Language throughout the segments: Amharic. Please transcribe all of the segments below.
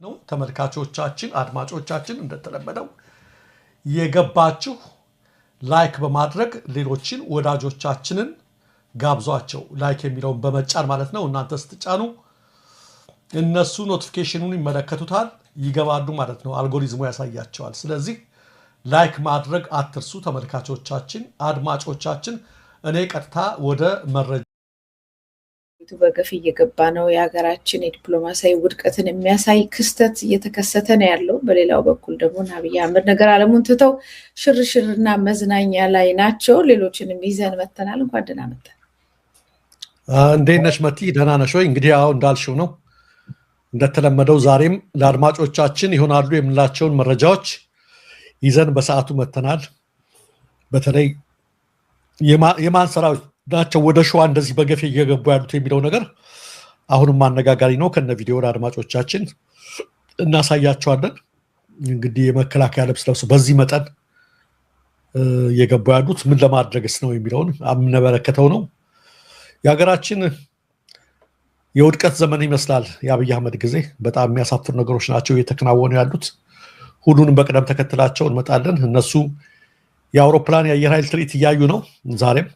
ነው ተመልካቾቻችን አድማጮቻችን እንደተለመደው የገባችሁ ላይክ በማድረግ ሌሎችን ወዳጆቻችንን ጋብዟቸው ላይክ የሚለውን በመጫን ማለት ነው እናንተ ስትጫኑ እነሱ ኖቲፊኬሽኑን ይመለከቱታል ይገባሉ ማለት ነው አልጎሪዝሙ ያሳያቸዋል ስለዚህ ላይክ ማድረግ አትርሱ ተመልካቾቻችን አድማጮቻችን እኔ ቀጥታ ወደ መረጃ በገፍ እየገባ ነው የሀገራችን የዲፕሎማሲያዊ ውድቀትን የሚያሳይ ክስተት እየተከሰተ ነው ያለው በሌላው በኩል ደግሞ አብይ አህመድ ነገር አለሙን ትተው ሽርሽርና መዝናኛ ላይ ናቸው ሌሎችንም ይዘን መተናል እንኳን ደህና መጣ እንዴት ነሽ መቲ ደህና ነሽ ወይ እንግዲህ አሁን እንዳልሽው ነው እንደተለመደው ዛሬም ለአድማጮቻችን ይሆናሉ የምንላቸውን መረጃዎች ይዘን በሰዓቱ መተናል በተለይ የማንሰራው ናቸው ወደ ሸዋ እንደዚህ በገፍ እየገቡ ያሉት የሚለው ነገር አሁንም አነጋጋሪ ነው ከነ ቪዲዮ አድማጮቻችን እናሳያቸዋለን እንግዲህ የመከላከያ ልብስ ለብሰው በዚህ መጠን እየገቡ ያሉት ምን ለማድረግስ ነው የሚለውን አምነበረከተው ነው የሀገራችን የውድቀት ዘመን ይመስላል የአብይ አህመድ ጊዜ በጣም የሚያሳፍሩ ነገሮች ናቸው እየተከናወኑ ያሉት ሁሉንም በቅደም ተከተላቸው እንመጣለን እነሱ የአውሮፕላን የአየር ኃይል ትርኢት እያዩ ነው ዛሬም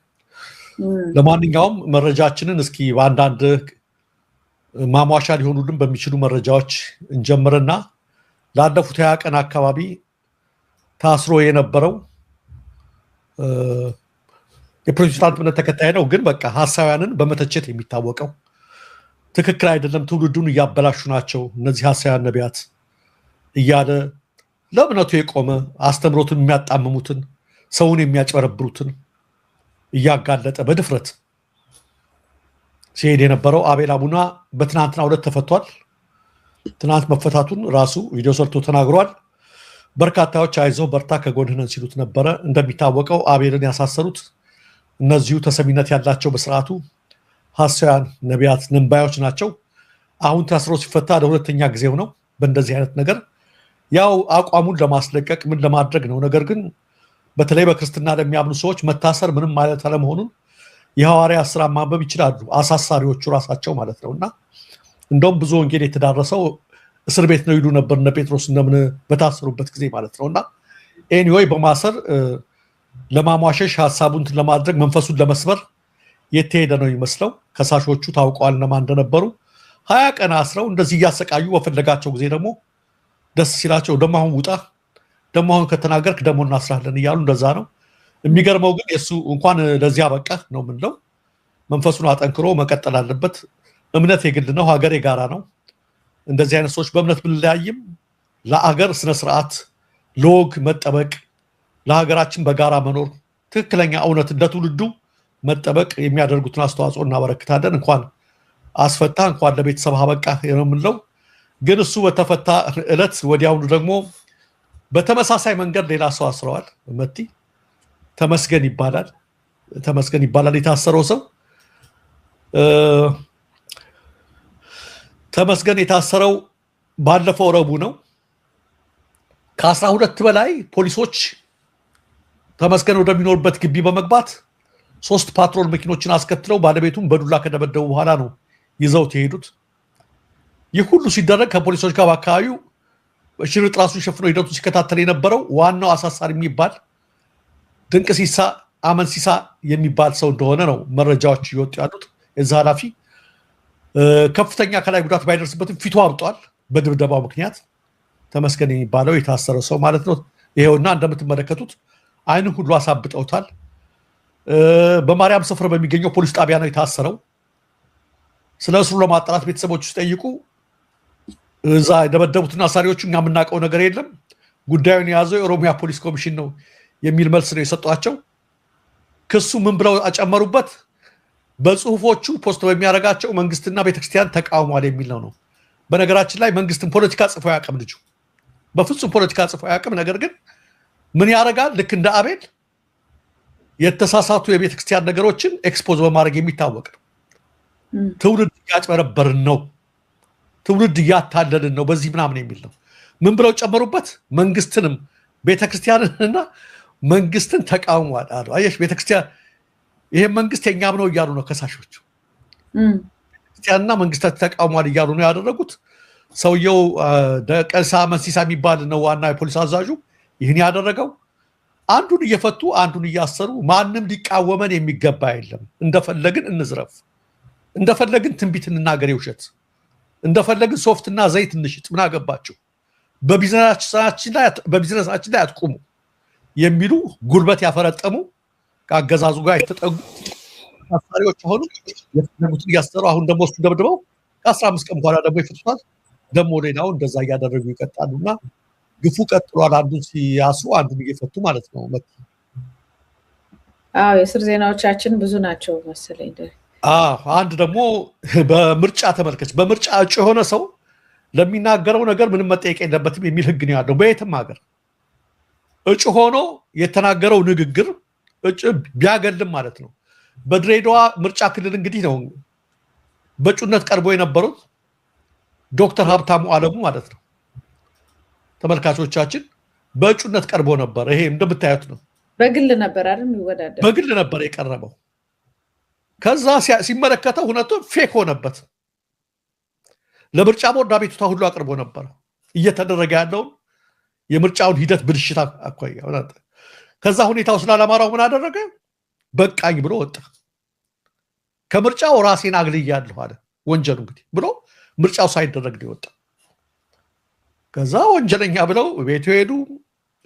ለማንኛውም መረጃችንን እስኪ በአንዳንድ ማሟሻ ሊሆኑልን በሚችሉ መረጃዎች እንጀምርና ላለፉት 20 ቀን አካባቢ ታስሮ የነበረው የፕሮቴስታንት እምነት ተከታይ ነው ግን በቃ ሐሳውያንን በመተቸት የሚታወቀው ትክክል አይደለም ትውልዱን እያበላሹ ናቸው እነዚህ ሐሳውያን ነቢያት እያለ ለእምነቱ የቆመ አስተምሮቱን የሚያጣምሙትን ሰውን የሚያጭበረብሩትን እያጋለጠ በድፍረት ሲሄድ የነበረው አቤል አቡና በትናንትና ሁለት ተፈቷል ትናንት መፈታቱን ራሱ ቪዲዮ ሰርቶ ተናግሯል በርካታዎች አይዞህ በርታ ከጎንህ ነን ሲሉት ነበረ እንደሚታወቀው አቤልን ያሳሰሩት እነዚሁ ተሰሚነት ያላቸው በስርዓቱ ሐሳውያን ነቢያት ነንባዮች ናቸው አሁን ታስሮ ሲፈታ ለሁለተኛ ጊዜው ነው በእንደዚህ አይነት ነገር ያው አቋሙን ለማስለቀቅ ምን ለማድረግ ነው ነገር ግን በተለይ በክርስትና ለሚያምኑ ሰዎች መታሰር ምንም ማለት አለመሆኑን የሐዋርያት ሥራ ማንበብ ይችላሉ አሳሳሪዎቹ ራሳቸው ማለት ነውና እንደውም ብዙ ወንጌል የተዳረሰው እስር ቤት ነው ይሉ ነበር እነ ጴጥሮስ እንደምን በታሰሩበት ጊዜ ማለት ነውና ኤኒዌይ በማሰር ለማሟሸሽ ሐሳቡን ለማድረግ መንፈሱን ለመስበር የተሄደ ነው ይመስለው ከሳሾቹ ታውቀዋል ለማን እንደነበሩ 20 ቀን አስረው እንደዚህ ያሰቃዩ በፈለጋቸው ጊዜ ደግሞ ደስ ሲላቸው ደሞ አሁን ውጣ ደሞ አሁን ከተናገርክ ደሞ እናስራለን ይያሉ እንደዛ ነው የሚገርመው ግን የሱ እንኳን ለዚያ በቃ ነው ምንለው መንፈሱን አጠንክሮ መቀጠል አለበት እምነት የግል ነው ሀገር የጋራ ነው እንደዚህ አይነት ሰዎች በእምነት ብንለያይም ለአገር ስነ ስርዓት ሎግ መጠበቅ ለሀገራችን በጋራ መኖር ትክክለኛ እውነት እንደትውልዱ መጠበቅ የሚያደርጉትን አስተዋጽኦ እናበረክታለን እንኳን አስፈታ እንኳን ለቤተሰብ አበቃ የምንለው ግን እሱ በተፈታ እለት ወዲያውኑ ደግሞ በተመሳሳይ መንገድ ሌላ ሰው አስረዋል መቲ ተመስገን ይባላል የታሰረው ሰው ተመስገን የታሰረው ባለፈው ረቡዕ ነው ከ12 በላይ ፖሊሶች ተመስገን ወደሚኖርበት ግቢ በመግባት 3 ፓትሮል መኪኖችን አስከትለው ባለቤቱን በዱላ ከደበደቡ በኋላ ነው ይዘው ተሄዱት ይህ ሁሉ ሲደረግ ከፖሊሶች ጋር በአካባቢው ሽርጥ ራሱን ሸፍኖ ሂደቱ ሲከታተል የነበረው ዋናው አሳሳሪ የሚባል ድንቅሲሳ አመንሲሳ የሚባል ሰው እንደሆነ ነው መረጃዎች ይወጡ ያሉት የዛ ኃላፊ ከፍተኛ ከላይ ጉዳት ባይደርስበትም ፊቱ አብጧል በድብደባው ምክንያት ተመስገን የሚባለው የታሰረው ሰው ማለት ነው ይሄውና እንደምትመለከቱት አይኑን ሁሉ አሳብጠውታል በማርያም ሰፈር በሚገኘው ፖሊስ ጣቢያ ነው የታሰረው ስለሱ ለማጣራት ቤተሰቦች ውስጥ ጠይቁ እዛ ደበደቡትና አሳሪዎቹ እኛ የምናውቀው ነገር የለም ጉዳዩን የያዘው የኦሮሚያ ፖሊስ ኮሚሽን ነው የሚል መልስ ነው የሰጧቸው ክሱ ምን ብለው አጨመሩበት በጽሁፎቹ ፖስት በሚያረጋቸው መንግስትና ቤተክርስቲያን ተቃውሟል የሚል ነው በነገራችን ላይ መንግስትን ፖለቲካ ጽፎ ያቀም ልጁ በፍጹም ፖለቲካ ጽፎ ያቀም ነገር ግን ምን ያረጋል ልክ እንደ አቤል የተሳሳቱ የቤተክርስቲያን ነገሮችን ኤክስፖዝ በማድረግ የሚታወቅ ነው ትውልድ ያጭበረበርን ነው ትውልድ ያታለልን ነው በዚህ ምናምን የሚል ነው ምን ብለው ጨመሩበት መንግስትንም ቤተክርስቲያንንና መንግስትን ተቃውሟል አሉ አየሽ ቤተክርስቲያን ይሄ መንግስት የኛም ነው ይያሉ ነው ከሳሾቹ ክርስቲያንና መንግስታት ተቃውሟል ይያሉ ነው ያደረጉት ሰውየው ደቀሳ መሲሳ የሚባል ነው ዋና የፖሊስ አዛዡ ይህን ያደረገው አንዱን እየፈቱ አንዱን እያሰሩ ማንም ሊቃወመን የሚገባ የለም እንደፈለግን እንዝረፍ እንደፈለግን ትንቢት እንናገር ይውሸት እንደፈለግን ሶፍትና ዘይት እንሽጥ ምን አገባችሁ በቢዝነሳችን ላይ አትቁሙ የሚሉ ጉልበት ያፈረጠሙ ከአገዛዙ ጋር የተጠጉ አሳሪዎች ሆኑ የፈለጉት እያሰሩ አሁን ደግሞ እሱ ደብድበው ከ15 ቀን በኋላ ደግሞ ይፈቱታል ደግሞ ሌላው እንደዛ ያደረጉ ይቀጣሉና ግፉ ቀጥሏል አንዱን ሲያስሩ አንዱን እየፈቱ ማለት ነው የስር ዜናዎቻችን ብዙ ናቸው መሰለኝ አንድ ደግሞ በምርጫ ተመልከች በምርጫ እጩ የሆነ ሰው ለሚናገረው ነገር ምንም መጠየቅ የለበትም የሚል ህግ ነው ያለው በየትም ሀገር እጩ ሆኖ የተናገረው ንግግር እጩ ቢያገልም ማለት ነው በድሬዳዋ ምርጫ ክልል እንግዲህ ነው በእጩነት ቀርቦ የነበሩት ዶክተር ሀብታሙ አለሙ ማለት ነው ተመልካቾቻችን በእጩነት ቀርቦ ነበር ይሄ እንደምታዩት ነው በግል ነበር አይደል ይወዳደር በግል ነበር የቀረበው ከዛ ሲመለከተው ሁነቱ ፌክ ሆነበት ለምርጫ ቦርድ አቤቱታ ሁሉ አቅርቦ ነበር እየተደረገ ያለው የምርጫውን ሂደት ብልሽት አኳያ ከዛ ሁኔታው ስላላማራው ምን አደረገ በቃኝ ብሎ ወጣ ከምርጫው ራሴን አግልያለሁ አለ ወንጀሉ እንግዲህ ብሎ ምርጫው ሳይደረግ ሊወጣ ከዛ ወንጀለኛ ብለው ቤቱ ሄዱ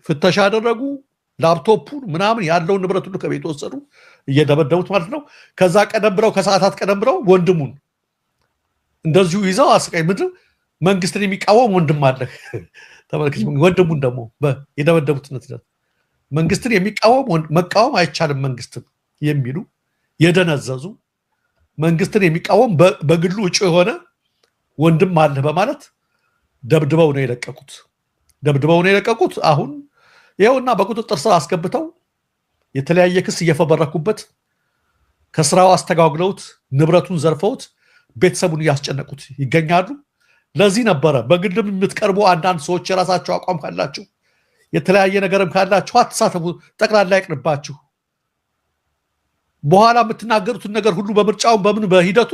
ፍተሻ አደረጉ ላፕቶፑን ምናምን ያለው ንብረት ሁሉ ከቤት ወሰዱ እየደበደቡት ማለት ነው ከዛ ቀደም ብለው ከሰዓታት ቀደም ብለው ወንድሙን እንደዚሁ ይዘው አስቀይ ምድር መንግስትን የሚቃወም ወንድም አለ ተመልከች ወንድሙን ደግሞ የደበደቡት ነው መንግስትን የሚቃወም መቃወም አይቻልም መንግስትን የሚሉ የደነዘዙ መንግስትን የሚቃወም በግሉ እጩ የሆነ ወንድም አለ በማለት ደብድበው ነው የለቀቁት አሁን ይሄውና በቁጥጥር ስር አስገብተው የተለያየ ክስ እየፈበረኩበት ከስራው አስተጋግለውት ንብረቱን ዘርፈውት ቤተሰቡን ያስጨነቁት ይገኛሉ ለዚህ ነበረ በግልም የምትቀርቡ አንዳንድ ሰዎች የራሳቸው አቋም ካላችሁ የተለያየ ነገርም ካላችሁ አትሳተፉ ጠቅላላ ይቅርባችሁ በኋላ የምትናገሩት ነገር ሁሉ በምርጫው በምን በሂደቱ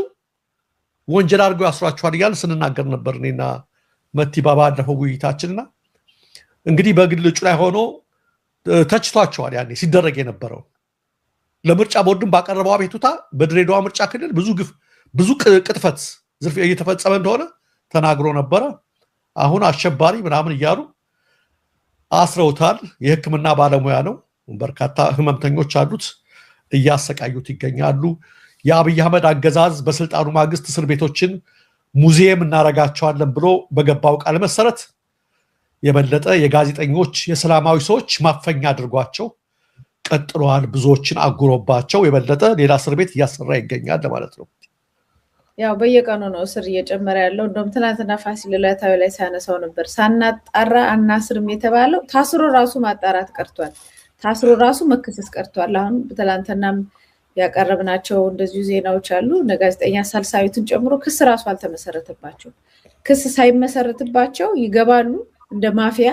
ወንጀል አድርገው ያስሯችኋል ይላል ስንናገር ነበር እኔና መቲ ባባ አለፈው ውይይታችንና እንግዲህ በግል እጩ ላይ ሆኖ ተችቷቸዋል ያኔ ሲደረግ የነበረው ለምርጫ ቦርድን ባቀረበው አቤቱታ በድሬዳዋ ምርጫ ክልል ብዙ ቅጥፈት ዝርፍ እየተፈጸመ እንደሆነ ተናግሮ ነበር አሁን አሸባሪ ምናምን ይያሉ አስረውታል የህክምና ባለሙያ ነው በርካታ ህመምተኞች አሉት እያሰቃዩት ይገኛሉ የአብይ አህመድ አገዛዝ በስልጣኑ ማግስት እስር ቤቶችን ሙዚየም እናረጋቸዋለን ብሎ በገባው ቃል መሰረት የበለጠ የጋዜጠኞች የሰላማዊ ሰዎች ማፈኛ አድርጓቸው ቀጥሏል ብዙዎችን አጉሮባቸው የበለጠ ሌላ እስር ቤት እያሰራ ይገኛል ማለት ነው ያው በየቀኑ ነው እስር እየጨመረ ያለው እንደውም ትናንትና ፋሲል ለታው ላይ ሳነሳው ነበር ሳናጣራ አናስርም የተባለው ታስሮ ራሱ ማጣራት ቀርቷል ታስሮ ራሱ መከሰስ ቀርቷል አሁን በትላንትናም ያቀረብናቸው እንደዚሁ ዜናዎች አሉ ጋዜጠኛ ሳልሳዊትን ጨምሮ ክስ ራሱ አልተመሰረተባቸው ክስ ሳይመሰረትባቸው ይገባሉ እንደ ማፊያ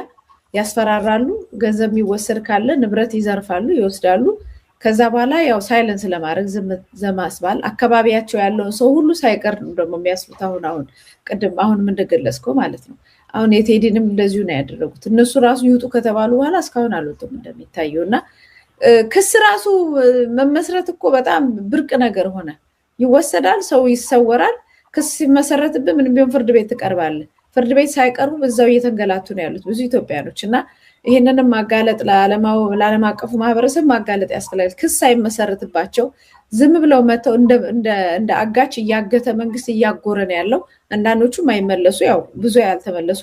ያስፈራራሉ ገንዘብ የሚወሰድ ካለ ንብረት ይዘርፋሉ ይወስዳሉ ከዛ በኋላ ያው ሳይለንስ ለማድረግ ዘማስባል አካባቢያቸው ያለው ሰው ሁሉ ሳይቀር ደግሞ የሚያስሉት አሁን ቅድም አሁን ምን እንደገለጽከው ማለት ነው አሁን የቴዲንም እንደዚሁ ነው ያደረጉት እነሱ ራሱ ይውጡ ከተባሉ በኋላ እስካሁን አልወጡም እንደሚታየውና ክስ ራሱ መመስረት እኮ በጣም ብርቅ ነገር ሆነ ይወሰዳል ሰው ይሰወራል ክስ ሲመሰረትብህ ምን ቢሆን ፍርድ ቤት ተቀርባለ ፍርድ ቤት ሳይቀርቡ በዛው እየተንገላቱ ነው ያሉት ብዙ ኢትዮጵያኖችና ይሄንንም ማጋለጥ ለዓለም አቀፉ ማህበረሰብ ማጋለጥ ያስፈልጋል ክስ ሳይመሰረትባቸው ዝም ብለው መተው እንደ አጋች ያገተ መንግስት ያጎረን ያለው አንዳንዶቹ ማይመለሱ ያው ብዙ ያልተመለሱ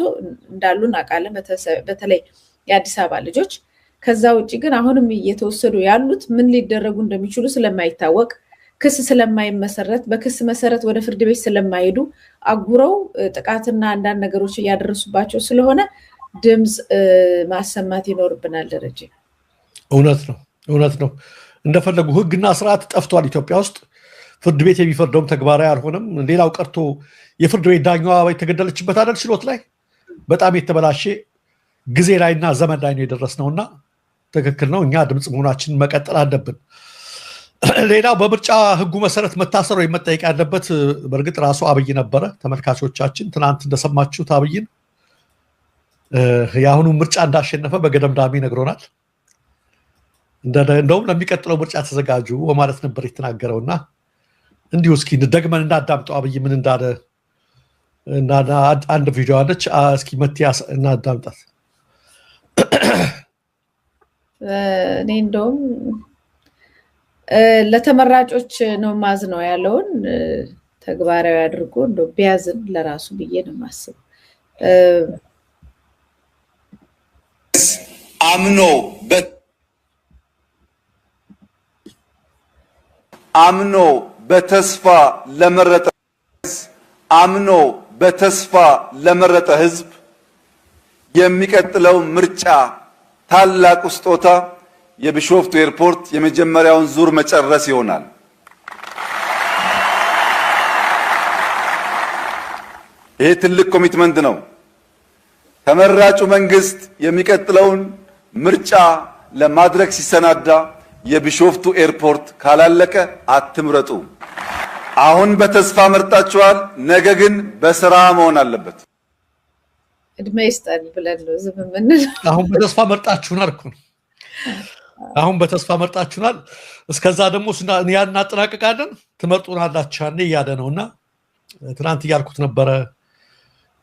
እንዳሉን አቃለ በተለይ የአዲስ አበባ ልጆች ከዛ ውጪ ግን አሁንም እየተወሰዱ ያሉት ምን ሊደረጉ እንደሚችሉ ስለማይታወቅ ክስ ስለማይመሰረት በክስ መሰረት ወደ ፍርድ ቤት ስለማይሄዱ አጉረው ጥቃትና አንዳንድ ነገሮች ያደረሱባቸው ስለሆነ ድምጽ ማሰማት ይኖርብናል ደረጀ እውነት ነው እንደፈለጉ ህግና ስርዓት ጠፍቷል ኢትዮጵያ ውስጥ ፍርድ ቤት የሚፈርደውም ተግባራዊ አልሆነም ሌላው ቀርቶ የፍርድ ቤት ዳኛዋ የተገደለችበት አይደል ችሎት ላይ በጣም የተበላሸ ጊዜ ላይና ዘመን ላይ ነው የደረስነውና ትክክል ነው እኛ ድምጽ መሆናችንን መቀጠል አለብን ሌላው በምርጫ ህጉ መሰረት መታሰር ወይ መጠየቅ ያለበት በርግጥ ራሱ አብይ ነበረ። ተመልካቾቻችን ትናንት እንደሰማችሁት አብይን ያሁኑ ምርጫ እንዳሸነፈ በገደምዳሚ ነግሮናል። እንደውም ለሚቀጥለው ምርጫ ተዘጋጁ በማለት ነበር የተናገረውና እንዲሁ እስኪ ደግመን እንዳዳምጠው አብይ ምን እንዳለ እና አንድ ቪዲዮ አለች። እስኪ መቲያስ እናዳምጣት። እኔ እንደውም ለተመራጮች ነው ማዝ ነው ያለውን ተግባራዊ አድርጎ እንደው ቢያዝን ለራሱ ብዬ ነው ማስብ። አምኖ በተስፋ ለመረጠ ህዝብ የሚቀጥለው ምርጫ ታላቁ ስጦታ የቢሾፍቱ ኤርፖርት የመጀመሪያውን ዙር መጨረስ ይሆናል። ይሄ ትልቅ ኮሚትመንት ነው። ተመራጩ መንግስት የሚቀጥለውን ምርጫ ለማድረግ ሲሰናዳ የቢሾፍቱ ኤርፖርት ካላለቀ አትምረጡ። አሁን በተስፋ መርጣችኋል፣ ነገ ግን በስራ መሆን አለበት። እድሜ ይስጠን ብለን ነው ዝም የምንለው። አሁን በተስፋ መርጣችሁናል እኮ አሁን በተስፋ መርጣችሁናል። እስከዛ ደግሞ ያን እናጠናቀቃለን ትመርጡናላችሁ ያኔ እያለ ነውና ትናንት እያልኩት ነበረ።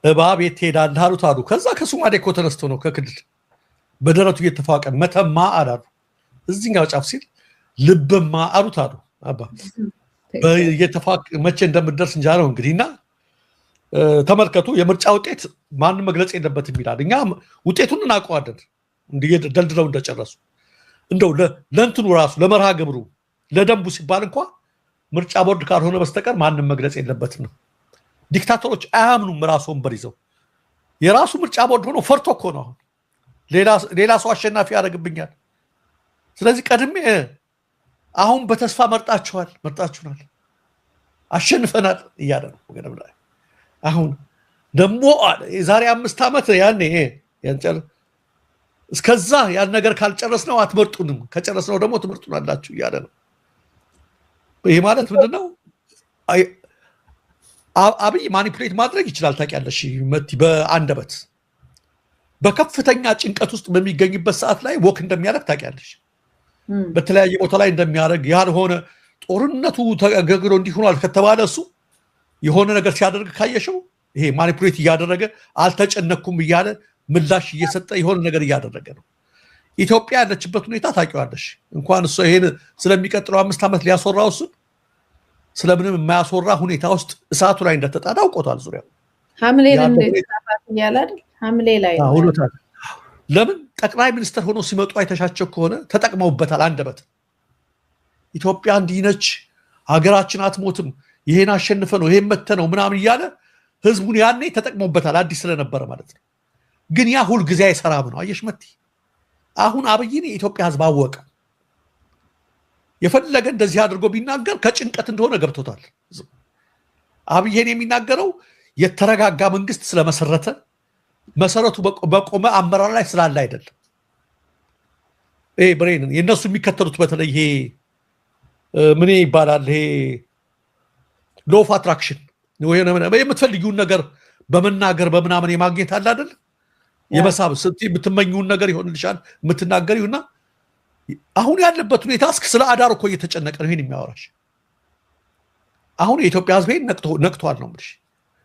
እባብ የት ትሄዳለህ አሉት አሉ። ከዛ ከሶማሌ እኮ ተነስቶ ነው ከክልል በደረቱ እየተፋቀ መተማ አላሉ። እዚህኛው ጫፍ ሲል ልብማ አሉት አሉ። አባ በየተፋቀ መቼ እንደምትደርስ እንጃ ነው እንግዲህና ተመልከቱ። የምርጫ ውጤት ማንም መግለጽ የለበትም ይላል። እኛ ውጤቱን እናውቀዋለን ደልድለው እንደጨረሱ። እንደው ለእንትኑ ራሱ ለመርሃ ግብሩ ለደንቡ ሲባል እንኳን ምርጫ ቦርድ ካልሆነ በስተቀር ማንም መግለጽ የለበትም ነው። ዲክታተሮች አያምኑም። ራሱ ወንበር ይዘው የራሱ ምርጫ ቦርድ ሆኖ ፈርቶ እኮ ነው አሁን ሌላ ሰው አሸናፊ ያደርግብኛል። ስለዚህ ቀድሜ አሁን በተስፋ መርጣችሁናል፣ አሸንፈናል እያለ ነው ወገንም ላይ። አሁን ደግሞ የዛሬ 5 ዓመት ያኔ ያንጨር እስከዛ ያን ነገር ካልጨረስነው አትመርጡንም፣ ከጨረስነው ደግሞ ትመርጡናላችሁ እያለ ነው። ይሄ ማለት ምንድነው? አብይ ማኒፑሌት ማድረግ ይችላል ታውቂያለሽ። መቲ በአንደበት በከፍተኛ ጭንቀት ውስጥ በሚገኝበት ሰዓት ላይ ወክ እንደሚያደርግ ታውቂያለሽ። በተለያየ ቦታ ላይ እንደሚያደርግ ያልሆነ ጦርነቱ ተገግሮ እንዲሆናል ከተባለ እሱ የሆነ ነገር ሲያደርግ ካየሽው ይሄ ማኒፑሌት እያደረገ አልተጨነኩም እያለ ምላሽ እየሰጠ የሆነ ነገር እያደረገ ነው። ኢትዮጵያ ያለችበት ሁኔታ ታውቂዋለሽ። እንኳን እሱ ይሄን ስለሚቀጥለው 5 ዓመት ሊያስወራው እሱ ስለምንም የማያስወራ ሁኔታ ውስጥ እሳቱ ላይ እንደተጣዳ አውቆታል። ዙሪያው ሐምሌ ላይ ለምን ጠቅላይ ሚኒስትር ሆኖ ሲመጡ አይተሻቸው ከሆነ ተጠቅመውበታል። አንደበት ኢትዮጵያ እንዲህ ነች፣ ሀገራችን አትሞትም፣ ይሄን አሸንፈ ነው ይሄን መተ ነው ምናምን እያለ ህዝቡን ያኔ ተጠቅመውበታል። አዲስ ስለነበረ ማለት ነው። ግን ያ ሁል ጊዜ አይሰራም ነው። አየሽ መቲ፣ አሁን አብይን የኢትዮጵያ ህዝብ አወቀ። የፈለገ እንደዚህ አድርጎ ቢናገር ከጭንቀት እንደሆነ ገብቶታል። አብይን የሚናገረው የተረጋጋ መንግስት ስለመሰረተ መሰረቱ በቆመ አመራር ላይ ስላለ አይደለም። ይሄ ብሬን የነሱ የሚከተሉት በተለይ ይሄ ምን ይባላል? ይሄ ሎ ኦፍ አትራክሽን የምትፈልጊውን ነገር በመናገር በምናምን የማግኘት አለ አይደል? የመሳብ የምትመኙውን ነገር ይሆንልሻል የምትናገሪውና አሁን ያለበት ሁኔታ እስከ ስለ አዳር እኮ እየተጨነቀ ነው። ይሄን የሚያወራሽ አሁን የኢትዮጵያ ህዝብ ነቅቷል ነው የምልሽ።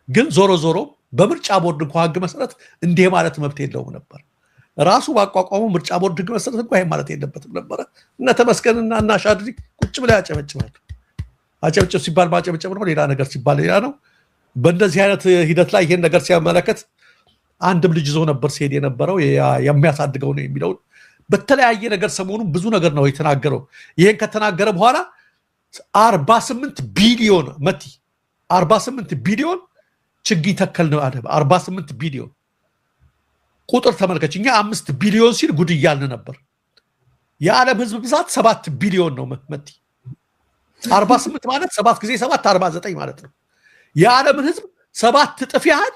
ግን ዞሮ ዞሮ በምርጫ ቦርድ እንኳን ህግ መሰረት እንዲህ ማለት መብት የለውም ነበር። ራሱ ባቋቋመው ምርጫ ቦርድ ህግ መሰረት እንኳን ይሄ ማለት የለበትም ነበር። እነ ተመስገንና እና ሻድሪ ቁጭ ብለው ያጨበጭባሉ። አጨብጭብ ሲባል ማጨብጨብ ነው፣ ሌላ ነገር ሲባል ሌላ ነው። በእንደዚህ አይነት ሂደት ላይ ይሄን ነገር ሲያመለከት አንድም ልጅ ይዞ ነበር ሲሄድ የነበረው የሚያሳድገው ነው የሚለው በተለያየ ነገር ሰሞኑን ብዙ ነገር ነው የተናገረው። ይሄን ከተናገረ በኋላ 48 ቢሊዮን መቲ 48 ቢሊዮን ችግኝ ተከል ነው አለ። 48 ቢሊዮን ቁጥር ተመልከች። እኛ 5 ቢሊዮን ሲል ጉድ እያልን ነበር። የዓለም ህዝብ ብዛት 7 ቢሊዮን ነው መቲ። 48 ማለት 7 ጊዜ 7 49 ማለት ነው። የዓለምን ህዝብ 7 እጥፍ ያህል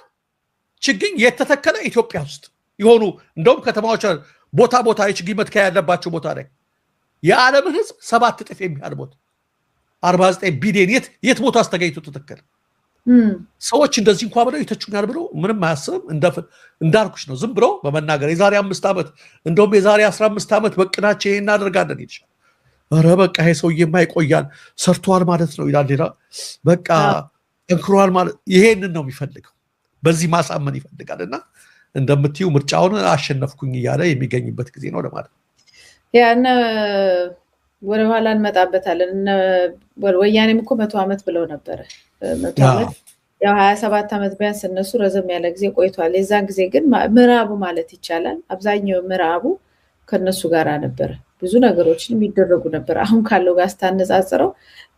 ችግኝ የተተከለ ኢትዮጵያ ውስጥ የሆኑ እንደውም ከተማዎች ቦታ የችግኝ መትከያ ያለባቸው ቦታ ላይ የዓለምን ህዝብ 7 እጥፍ የሚያህል ቦታ 49 ቢሊዮን የት ቦታ አስተጋይቶ ተተከለ? ሰዎች እንደዚህ እንኳን ብለው ይተቹኛል ብለው ምንም አያስብም። እንዳልኩሽ ነው ዝም ብሎ በመናገር የዛሬ 5 ዓመት እንደውም የዛሬ 15 ዓመት በቅናቸው ይሄን እናደርጋለን ይልሻል። ኧረ በቃ ይሄ ሰውዬማ ይቆያል ሰርቷል ማለት ነው ይላል። ሌላ በቃ ጠንክሯል ማለት ይሄንን ነው የሚፈልገው። በዚህ ማሳመን ይፈልጋልና እንደምትዩ ምርጫውን አሸነፍኩኝ እያለ የሚገኝበት ጊዜ ነው ለማለት ነው። ያነ ወደ ኋላ እንመጣበታለን። ወያኔም እኮ 100 ዓመት ብለው ነበር። 100 ዓመት ያው 27 ዓመት ቢያንስ እነሱ ረዘም ያለ ጊዜ ቆይቷል። የዛን ጊዜ ግን ምዕራቡ ማለት ይቻላል አብዛኛው ምዕራቡ ከነሱ ጋር ነበር። ብዙ ነገሮችን የሚደረጉ ነበር። አሁን ካለው ጋር ስታነጻጽረው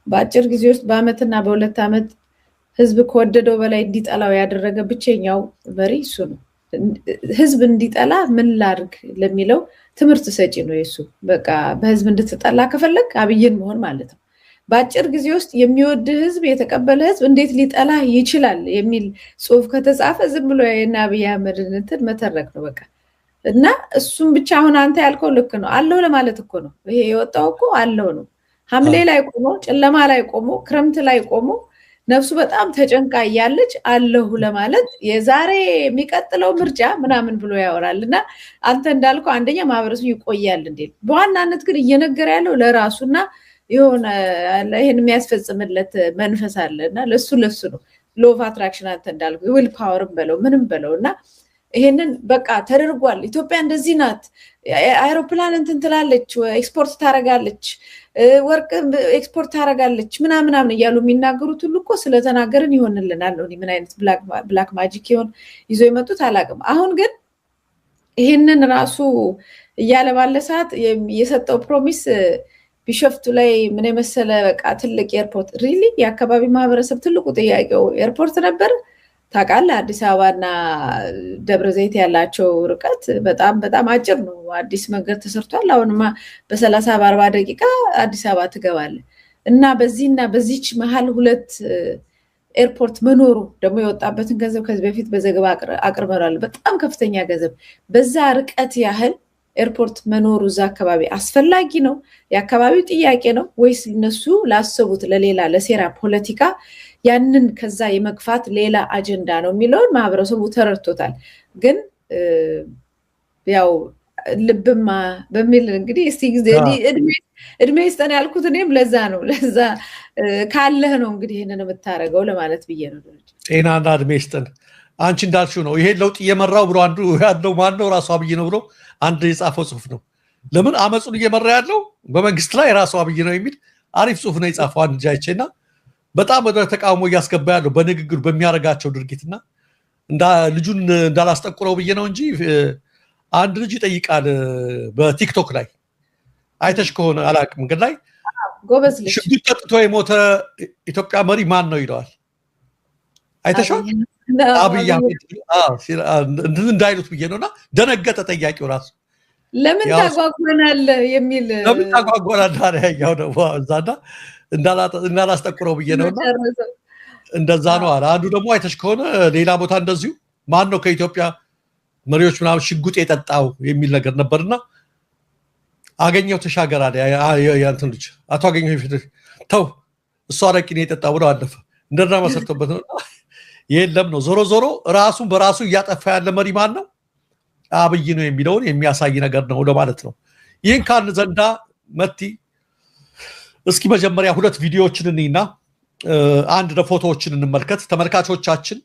በአጭር ጊዜ ውስጥ በአመትና በ2 ዓመት ህዝብ ከወደደው በላይ እንዲጠላው ያደረገ ብቸኛው መሪ እሱ ነው። ህዝብ እንዲጠላ ምን ላድርግ ለሚለው ትምህርት ሰጪ ነው እሱ። በቃ በህዝብ እንድትጠላ ከፈለክ አብይን መሆን ማለት ነው። በአጭር ጊዜ ውስጥ የሚወድ ህዝብ የተቀበለ ህዝብ እንዴት ሊጠላ ይችላል የሚል ጽሁፍ ከተጻፈ ዝም ብሎ የአብይ አህመድን እንትን መተረክ ነው በቃ። እና እሱም ብቻ አሁን አንተ ያልከው ልክ ነው አለው ለማለት እኮ ነው። ይሄ የወጣው እኮ አለው ነው። ሐምሌ ላይ ቆሞ ጨለማ ላይ ቆሞ ክረምት ላይ ቆሞ ነፍሱ በጣም ተጨንቃ እያለች አለሁ ለማለት የዛሬ የሚቀጥለው ምርጫ ምናምን ብሎ ያወራልና አንተ እንዳልከው አንደኛ ማህበረሰቡ ይቆያል እንዴ። በዋናነት ግን እየነገረ ያለው ለራሱና የሆነ ይሄን የሚያስፈጽምለት መንፈስ አለና ለሱ ነው። ሎ ኦፍ አትራክሽን አንተ እንዳልከው ዊል ፓወርም በለው ምንም በለውና ይሄንን በቃ ተደርጓል። ኢትዮጵያ እንደዚህ ናት። አይሮፕላን እንትን ትላለች፣ ኤክስፖርት ታረጋለች፣ ወርቅ ኤክስፖርት ታረጋለች ምናምን እያሉ የሚናገሩት ሁሉ እኮ ስለተናገርን ይሆንልናል ነው። ምን አይነት ብላክ ማጂክ ይሆን ይዞ የመጡት አላውቅም። አሁን ግን ይሄንን ራሱ እያለ ባለ ሰዓት የሰጠው ፕሮሚስ ቢሾፍቱ ላይ ምን የመሰለ በቃ ትልቅ ኤርፖርት ሪሊ የአካባቢ ማህበረሰብ ትልቁ ጥያቄው ኤርፖርት ነበር። ታውቃለህ አዲስ አበባና ደብረ ዘይት ያላቸው ርቀት በጣም አጭር ነው። አዲስ መንገድ ተሰርቷል። አሁንማ በ30-40 ደቂቃ አዲስ አበባ ትገባለህ። እና በዚህች መሃል 2 ኤርፖርት መኖሩ ደግሞ የወጣበትን ገንዘብ ከዚህ በፊት በዘገባ አቅርበናል። በጣም ከፍተኛ ገንዘብ በዛ ርቀት ያህል ኤርፖርት መኖሩ እዛ አካባቢ አስፈላጊ ነው? የአካባቢው ጥያቄ ነው ወይስ እነሱ ላሰቡት ለሌላ ለሴራ ፖለቲካ ያንን ከዛ የመግፋት ሌላ አጀንዳ ነው የሚለውን ማህበረሰቡ ተረድቶታል። ግን ያው ልብማ በሚል እንግዲህ እስቲ እድሜ ይስጠን ያልኩት እኔም ለዛ ካለህ ነው እንግዲህ ይሄንን የምታረገው ለማለት ብዬ ነው። ጤናና እድሜ ይስጠን። አንቺ እንዳልሽው ነው። ይሄ ለውጥ እየመራው ብሎ አንዱ ያለው ማን ነው? ራሱ አብይ ነው ብሎ አንድ የጻፈው ጽሁፍ ነው። ለምን አመጹን እየመራ ያለው በመንግስት ላይ ራሱ አብይ ነው የሚል አሪፍ ጽሁፍ ነው የጻፈው አንድ ጃይቼና በጣም ወደ ተቃውሞ እያስገባ ያለው በንግግሩ በሚያረጋቸው ድርጊትና ልጁን እንዳላስጠቁረው ብዬ ነው እንጂ አንድ ልጅ ይጠይቃል በቲክቶክ ላይ አይተሽ ከሆነ አላቅም እንግዲህ ላይ ጎበዝ ልጅ ሽጉጥ ጠጥቶ የሞተ ኢትዮጵያ መሪ ማን ነው ይለዋል። አይተሽው አብይ አህመድ እንዳይሉት ብዬ ነውና ደነገጠ ጠያቂው ራሱ። ለምን ታጓጓናል የሚል ለምን ታጓጓናል ያው ነው እዛና እንዳላስጠቁረው ብዬ ነውና እንደዛ ነው አለ። አንዱ ደግሞ አይተሽ ከሆነ ሌላ ቦታ እንደዚሁ ማን ነው ከኢትዮጵያ መሪዎች ምናምን ሽጉጥ የጠጣው የሚል ነገር ነበርና አገኘው ተሻገር አለ ያንተን ልጅ አቶ አገኘው ተው እሱ አረቂን የጠጣው ብለው አለፈ። እንደና መሰርተበት ነው የለም ነው። ዞሮ ራሱን በራሱ እያጠፋ ያለ መሪ ማን ነው? አብይ ነው የሚለውን የሚያሳይ ነገር ነው ለማለት ነው። ይህን ካልን ዘንዳ መቲ እስኪ መጀመሪያ 2 ቪዲዮዎችን እንይና አንድ ፎቶዎችን እንመልከት። ተመልካቾቻችን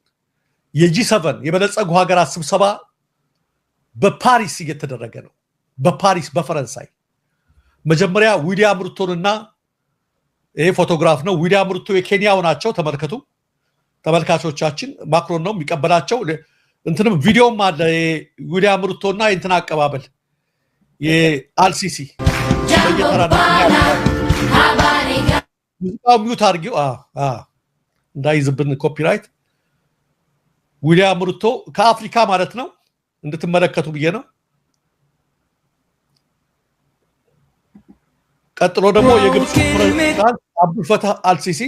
የጂ7 የበለጸጉ ሀገራት ስብሰባ በፓሪስ እየተደረገ ነው። በፓሪስ በፈረንሳይ መጀመሪያ ዊሊያም ሩቶንና ይሄ ፎቶግራፍ ነው። ዊሊያም ሩቶ የኬንያው ናቸው። ተመልከቱ ተመልካቾቻችን። ማክሮን ነው የሚቀበላቸው። እንትንም ቪዲዮም አለ ዊሊያም ሩቶና እንትን አቀባበል የአልሲሲ ሚውት አድርጊው እንዳይዝብን ኮፒራይት። ዊሊያም ሩቶ ከአፍሪካ ማለት ነው እንድትመለከቱ ብዬ ነው። ቀጥሎ ደግሞ የግብጽ ፕሬዝዳንት አብዱልፈታህ አልሲሲ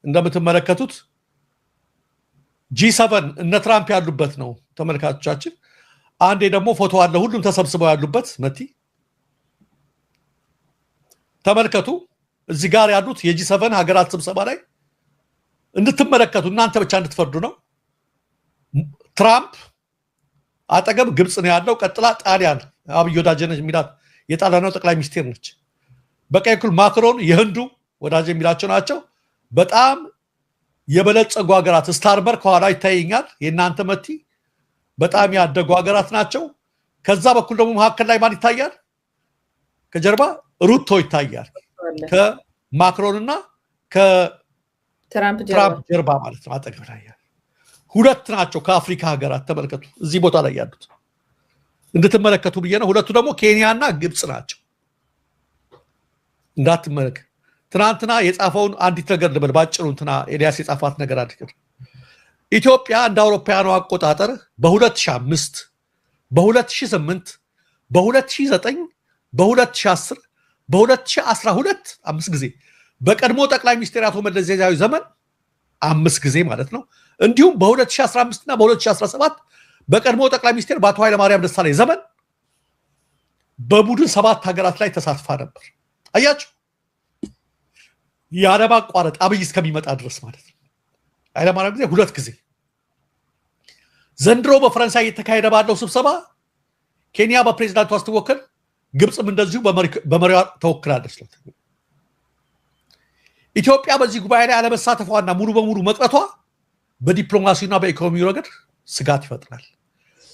እንደምትመለከቱት ጂ7 እነ ትራምፕ ያሉበት ነው ተመልካቾቻችን። አንዴ ደግሞ ፎቶ አለ ሁሉም ተሰብስበው ያሉበት መቲ ተመልከቱ። እዚህ ጋር ያሉት የጂ7 ሀገራት ስብሰባ ላይ እንድትመለከቱ እናንተ ብቻ እንድትፈርዱ ነው። ትራምፕ አጠገብ ግብጽ ነው ያለው። ቀጥላ ጣሊያን አብይ ወዳጅነች የሚላት የጣሊያኑ ጠቅላይ ሚኒስትር ነች። በቀኝ በኩል ማክሮን የህንዱ ወዳጅ የሚላቸው ናቸው። በጣም የበለጸጉ ሀገራት ስታርመር ከኋላ ይታየኛል። የእናንተ መቲ በጣም ያደጉ ሀገራት ናቸው። ከዛ በኩል ደግሞ መካከል ላይ ማን ይታያል? ከጀርባ ሩቶ ይታያል። ከማክሮንና ከትራምፕ ጀርባ ማለት ነው። አጠገብ ላይ ሁለት ናቸው ከአፍሪካ ሀገራት ተመልከቱ። እዚህ ቦታ ላይ ያሉት እንድትመለከቱ ብዬ ነው። ሁለቱ ደግሞ ኬንያና ግብጽ ናቸው። እንዳትመለከት ትናንትና የጻፈውን አንዲት ነገር ልበል ባጭሩ። እንትና ኤልያስ የጻፋት ነገር አድርገን ኢትዮጵያ እንደ አውሮፓውያኑ አቆጣጠር በ2005 በ2008 በ2009 በ2010 በ2012 5 ጊዜ በቀድሞ ጠቅላይ ሚኒስትር አቶ መለስ ዜናዊ ዘመን 5 ጊዜ ማለት ነው። እንዲሁም በ2015 እና በ2017 በቀድሞ ጠቅላይ ሚኒስትር በአቶ ኃይለማርያም ደሳለኝ ዘመን በቡድን 7 ሀገራት ላይ ተሳትፋ ነበር። አያችሁ ያለማቋረጥ አብይ እስከሚመጣ ድረስ ማለት ነው። ኃይለማርያም ጊዜ 2 ጊዜ። ዘንድሮ በፈረንሳይ የተካሄደ ባለው ስብሰባ ኬንያ በፕሬዝዳንቷ ስትወከል ግብጽም እንደዚሁ በመሪዋ ተወክላለች። ኢትዮጵያ በዚህ ጉባኤ ላይ አለመሳተፏና ሙሉ በሙሉ መቅረቷ በዲፕሎማሲና በኢኮኖሚ ረገድ ስጋት ይፈጥራል።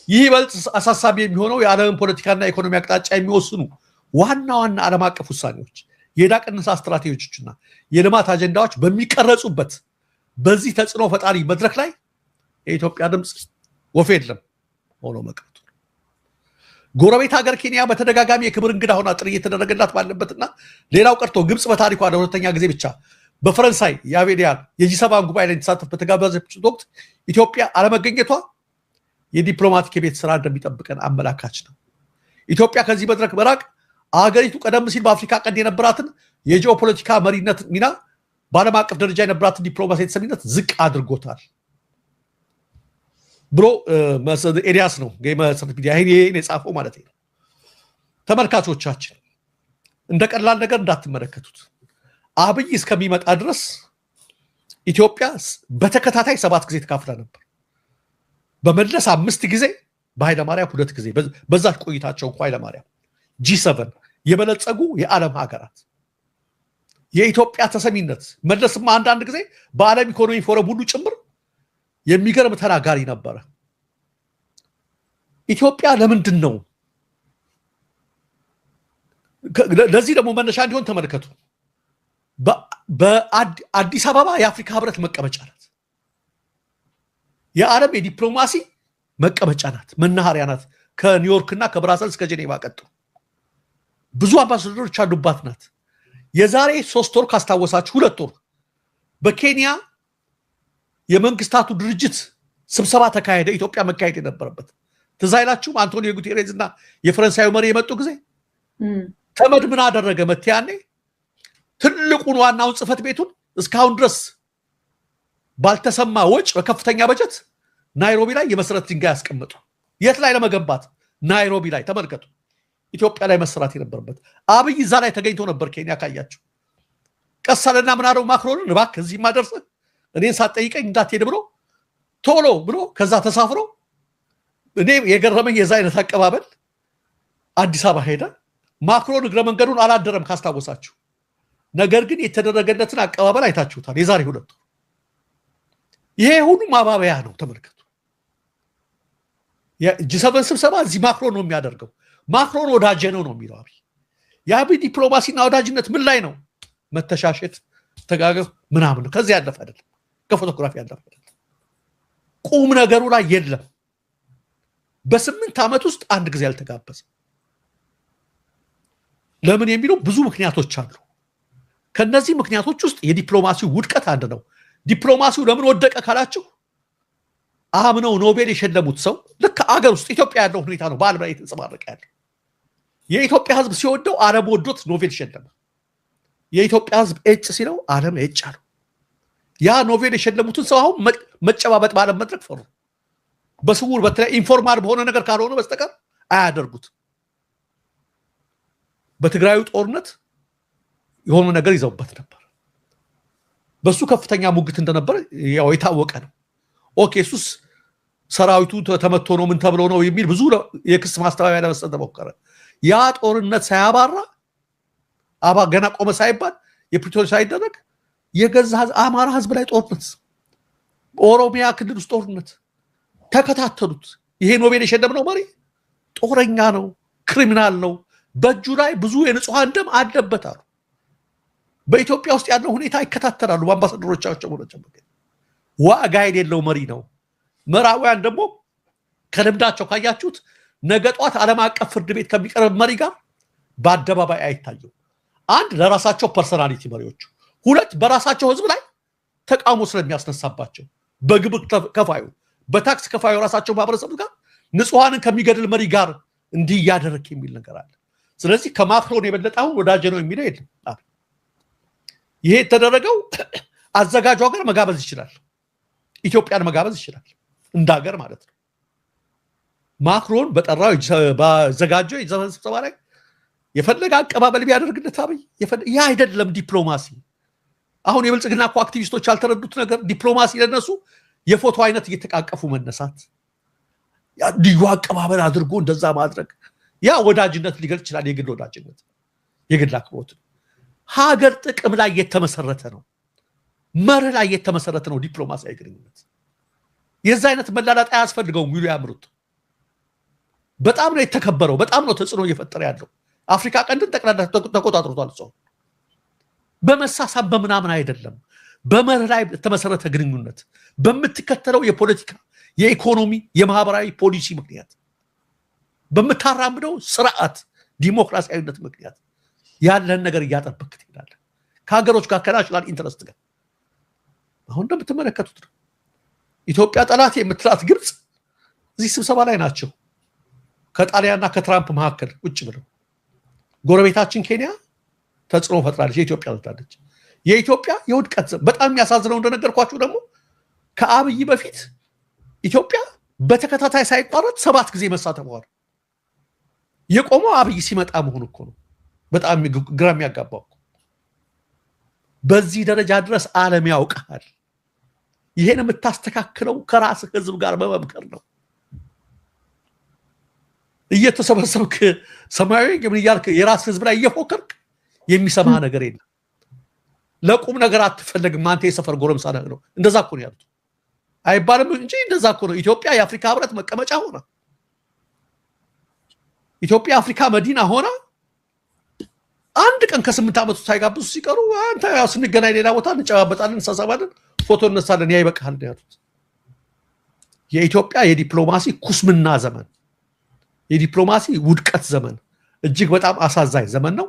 ይህ ይበልጥ አሳሳቢ የሚሆነው የዓለምን ፖለቲካና ኢኮኖሚ አቅጣጫ የሚወስኑ ዋና ዋና ዓለም አቀፍ ውሳኔዎች፣ የዕዳ ቅነሳ ስትራቴጂዎችና የልማት አጀንዳዎች በሚቀረጹበት በዚህ ተጽዕኖ ፈጣሪ መድረክ ላይ የኢትዮጵያ ድምፅ ወፍ የለም ሆኖ መቅረቱ። ጎረቤት ሀገር ኬንያ በተደጋጋሚ የክብር እንግዳ ሆና ጥሪ እየተደረገላት ባለበትና ሌላው ቀርቶ ግብጽ በታሪኳ ለሁለተኛ ጊዜ ብቻ በፈረንሳይ የአቤዲያን የጂ7 ጉባኤ ላይ ተሳተፍ በተጋበዘችበት ወቅት ኢትዮጵያ አለመገኘቷ የዲፕሎማቲክ የቤት ስራ እንደሚጠብቀን አመላካች ነው። ኢትዮጵያ ከዚህ መድረክ መራቅ አገሪቱ ቀደም ሲል በአፍሪካ ቀንድ የነበራትን የጂኦፖለቲካ መሪነት ሚና በዓለም አቀፍ ደረጃ የነበራትን ዲፕሎማሲ ተሰሚነት ዝቅ አድርጎታል ብሎ ኤልያስ ነው መሰረት ሚዲያ ይሄን የጻፈው ማለት ነው። ተመልካቾቻችን እንደ ቀላል ነገር እንዳትመለከቱት። አብይ እስከሚመጣ ድረስ ኢትዮጵያ በተከታታይ 7 ጊዜ ተካፍላ ነበር። በመለስ 5 ጊዜ፣ በኃይለማርያም 2 ጊዜ። በዛች ቆይታቸው እንኳን ኃይለማርያም ጂ7 የበለጸጉ የዓለም ሀገራት የኢትዮጵያ ተሰሚነት መለስማ አንዳንድ ጊዜ በዓለም ኢኮኖሚ ፎረም ሁሉ ጭምር የሚገርም ተናጋሪ ነበረ። ኢትዮጵያ ለምንድን ነው ለዚህ ደግሞ መነሻ እንዲሆን ተመልከቱ። በአዲስ አበባ የአፍሪካ ህብረት መቀመጫ ናት። የዓለም የዲፕሎማሲ መቀመጫ ናት፣ መናኸሪያ ናት። ከኒውዮርክና ከብራሰልስ ከጄኔቫ ቀጥሎ ብዙ አምባሳደሮች ያሉባት ናት። የዛሬ 3 ወር ካስታወሳችሁ 2 ወር በኬንያ የመንግስታቱ ድርጅት ስብሰባ ተካሄደ። ኢትዮጵያ መካሄድ የነበረበት ትዝ አይላችሁም? አንቶኒዮ ጉቴሬዝ እና የፈረንሳዩ መሪ የመጡ ጊዜ ተመድ ምን አደረገ? መቲያኔ ትልቁን ዋናውን ጽህፈት ቤቱን እስካሁን ድረስ ባልተሰማ ወጭ በከፍተኛ በጀት ናይሮቢ ላይ የመሰረት ድንጋይ ያስቀመጡ። የት ላይ ለመገንባት? ናይሮቢ ላይ። ተመልከቱ፣ ኢትዮጵያ ላይ መሰራት የነበረበት። አብይ እዛ ላይ ተገኝቶ ነበር። ኬንያ ካያችሁ ቀሳለና ምን አለው ማክሮንን፣ እባክህ እዚህ ማደርሰ እኔን ሳትጠይቀኝ እንዳትሄድ ብሎ ቶሎ ብሎ ከዛ ተሳፍሮ እኔ የገረመኝ የዛ አይነት አቀባበል አዲስ አበባ ሄደ። ማክሮን እግረ መንገዱን አላደረም ካስታወሳችሁ። ነገር ግን የተደረገለትን አቀባበል አይታችሁታል። የዛሬ 2 ወር ይሄ ሁሉ ማባበያ ነው። ተመልከቱ። የጂ7 ስብሰባ እዚህ ማክሮን ነው የሚያደርገው። ማክሮን ወዳጄ ነው የሚለው አብይ። የአብይ ዲፕሎማሲና ወዳጅነት ምን ላይ ነው? መተሻሸት፣ ተጋገፍ ምናምን ነው። ከዚህ ያለፈ አይደለም። ከፎቶግራፊ ያለፈ አይደለም። ቁም ነገሩ ላይ የለም። በ8 ዓመት ውስጥ 1 ጊዜ ያልተጋበዘ። ለምን የሚለው ብዙ ምክንያቶች አሉ። ከነዚህ ምክንያቶች ውስጥ የዲፕሎማሲው ውድቀት አንድ ነው። ዲፕሎማሲው ለምን ወደቀ ካላችሁ አምነው ኖቤል የሸለሙት ሰው ልክ አገር ውስጥ ኢትዮጵያ ያለው ሁኔታ ነው በዓለም ላይ የተንጸባረቀ ያለው። የኢትዮጵያ ሕዝብ ሲወደው ዓለም ወዶት ኖቤል ሸለመ። የኢትዮጵያ ሕዝብ እጭ ሲለው ዓለም እጭ አለው። ያ ኖቤል የሸለሙትን ሰው አሁን መጨባበጥ ባለም መድረክ ፈሩ። በስውር በተለይ ኢንፎርማል በሆነ ነገር ካልሆነ በስተቀር አያደርጉት። በትግራዩ ጦርነት የሆነ ነገር ይዘውበት ነበር። በሱ ከፍተኛ ሙግት እንደነበር ያው የታወቀ ነው። ኦኬ እሱስ ሰራዊቱ ተመቶ ነው ምን ተብሎ ነው የሚል ብዙ የክስ ማስተባበያ ለመስጠት ተሞከረ። ያ ጦርነት ሳያባራ ገና ቆመ ሳይባል የፕሪቶሪያ ሳይደረግ የገዛ አማራ ህዝብ ላይ ጦርነት፣ ኦሮሚያ ክልል ውስጥ ጦርነት ተከታተሉት። ይሄ ኖቤል የሸለመው መሪ ጦረኛ ነው፣ ክሪሚናል ነው፣ በእጁ ላይ ብዙ የንጹሃን ደም አለበት አሉ። በኢትዮጵያ ውስጥ ያለው ሁኔታ ይከታተላሉ በአምባሳደሮቻቸው ሆነቸው። ዋጋ የሌለው መሪ ነው። ምዕራባውያን ደግሞ ከልምዳቸው ካያችሁት ነገ ጧት ዓለም አቀፍ ፍርድ ቤት ከሚቀርብ መሪ ጋር በአደባባይ አይታየው። አንድ ለራሳቸው ፐርሰናሊቲ መሪዎቹ፣ ሁለት በራሳቸው ህዝብ ላይ ተቃውሞ ስለሚያስነሳባቸው በግብር ከፋዩ በታክስ ከፋዩ ራሳቸው ማህበረሰብ ጋር ንጹሃንን ከሚገድል መሪ ጋር እንዲህ ያደረክ የሚል ነገር አለ። ስለዚህ ከማክሮን የበለጠ አሁን ወዳጅ ነው የሚለው የለም። ይሄ የተደረገው አዘጋጁ ሀገር መጋበዝ ይችላል፣ ኢትዮጵያን መጋበዝ ይችላል እንዳገር ማለት ነው። ማክሮን በጠራው ባዘጋጀው ስብሰባ ላይ የፈለገ አቀባበል ቢያደርግለት አብይ ያ አይደለም ዲፕሎማሲ። አሁን የብልጽግና እኮ አክቲቪስቶች ያልተረዱት ነገር ዲፕሎማሲ ለነሱ የፎቶ አይነት እየተቃቀፉ መነሳት፣ ያ ልዩ አቀባበል አድርጎ እንደዛ ማድረግ ያ ወዳጅነት ሊገልጽ ይችላል። የግል ወዳጅነት፣ የግል አክብሮት ሀገር ጥቅም ላይ የተመሰረተ ነው፣ መርህ ላይ የተመሰረተ ነው ዲፕሎማሲያዊ ግንኙነት። የዛ አይነት መላላጥ አያስፈልገውም ይሉ ያምሩት። በጣም ነው የተከበረው፣ በጣም ነው ተጽዕኖ እየፈጠረ ያለው። አፍሪካ ቀንድን ጠቅላላ ተቆጣጥሮታል። ሰው በመሳሳብ በምናምን አይደለም፣ በመርህ ላይ የተመሰረተ ግንኙነት በምትከተለው የፖለቲካ የኢኮኖሚ የማህበራዊ ፖሊሲ ምክንያት በምታራምደው ስርዓት ዲሞክራሲያዊነት ምክንያት ያለን ነገር እያጠበቅ ትሄዳለህ ከሀገሮች ጋር ከናሽናል ኢንተረስት ጋር። አሁን እንደምትመለከቱት ነው ኢትዮጵያ ጠላት የምትላት ግብጽ እዚህ ስብሰባ ላይ ናቸው። ከጣሊያንና ከትራምፕ መካከል ቁጭ ብለው ጎረቤታችን ኬንያ ተጽዕኖ ፈጥራለች፣ የኢትዮጵያ ወጣለች። የኢትዮጵያ የውድቀት በጣም የሚያሳዝነው እንደነገርኳችሁ ደግሞ ከአብይ በፊት ኢትዮጵያ በተከታታይ ሳይቋረጥ 7 ጊዜ መሳተፈዋል። የቆመው አብይ ሲመጣ መሆኑ እኮ ነው በጣም ግራ የሚያጋባው። በዚህ ደረጃ ድረስ ዓለም ያውቃል። ይሄን የምታስተካክለው ከራስ ህዝብ ጋር በመምከር ነው። እየተሰበሰብክ ሰማያዊ ምን ይያልክ የራስ ህዝብ ላይ እየፎከርክ የሚሰማ ነገር የለም። ለቁም ነገር አትፈልግም አንተ የሰፈር ጎረምሳ ነው። እንደዛ እኮ ነው ያሉት አይባልም እንጂ እንደዛ እኮ ነው። ኢትዮጵያ የአፍሪካ ህብረት መቀመጫ ሆና፣ ኢትዮጵያ አፍሪካ መዲና ሆና አንድ ቀን ከ8 ዓመት ሳይጋብዙ ሲቀሩ አንተ ያው ስንገናኝ ሌላ ቦታ እንጨባበጣለን፣ እንሳሳባለን፣ ፎቶ እነሳለን፣ ያ ይበቃል ነው ያሉት። የኢትዮጵያ የዲፕሎማሲ ኩስምና ዘመን፣ የዲፕሎማሲ ውድቀት ዘመን እጅግ በጣም አሳዛኝ ዘመን ነው።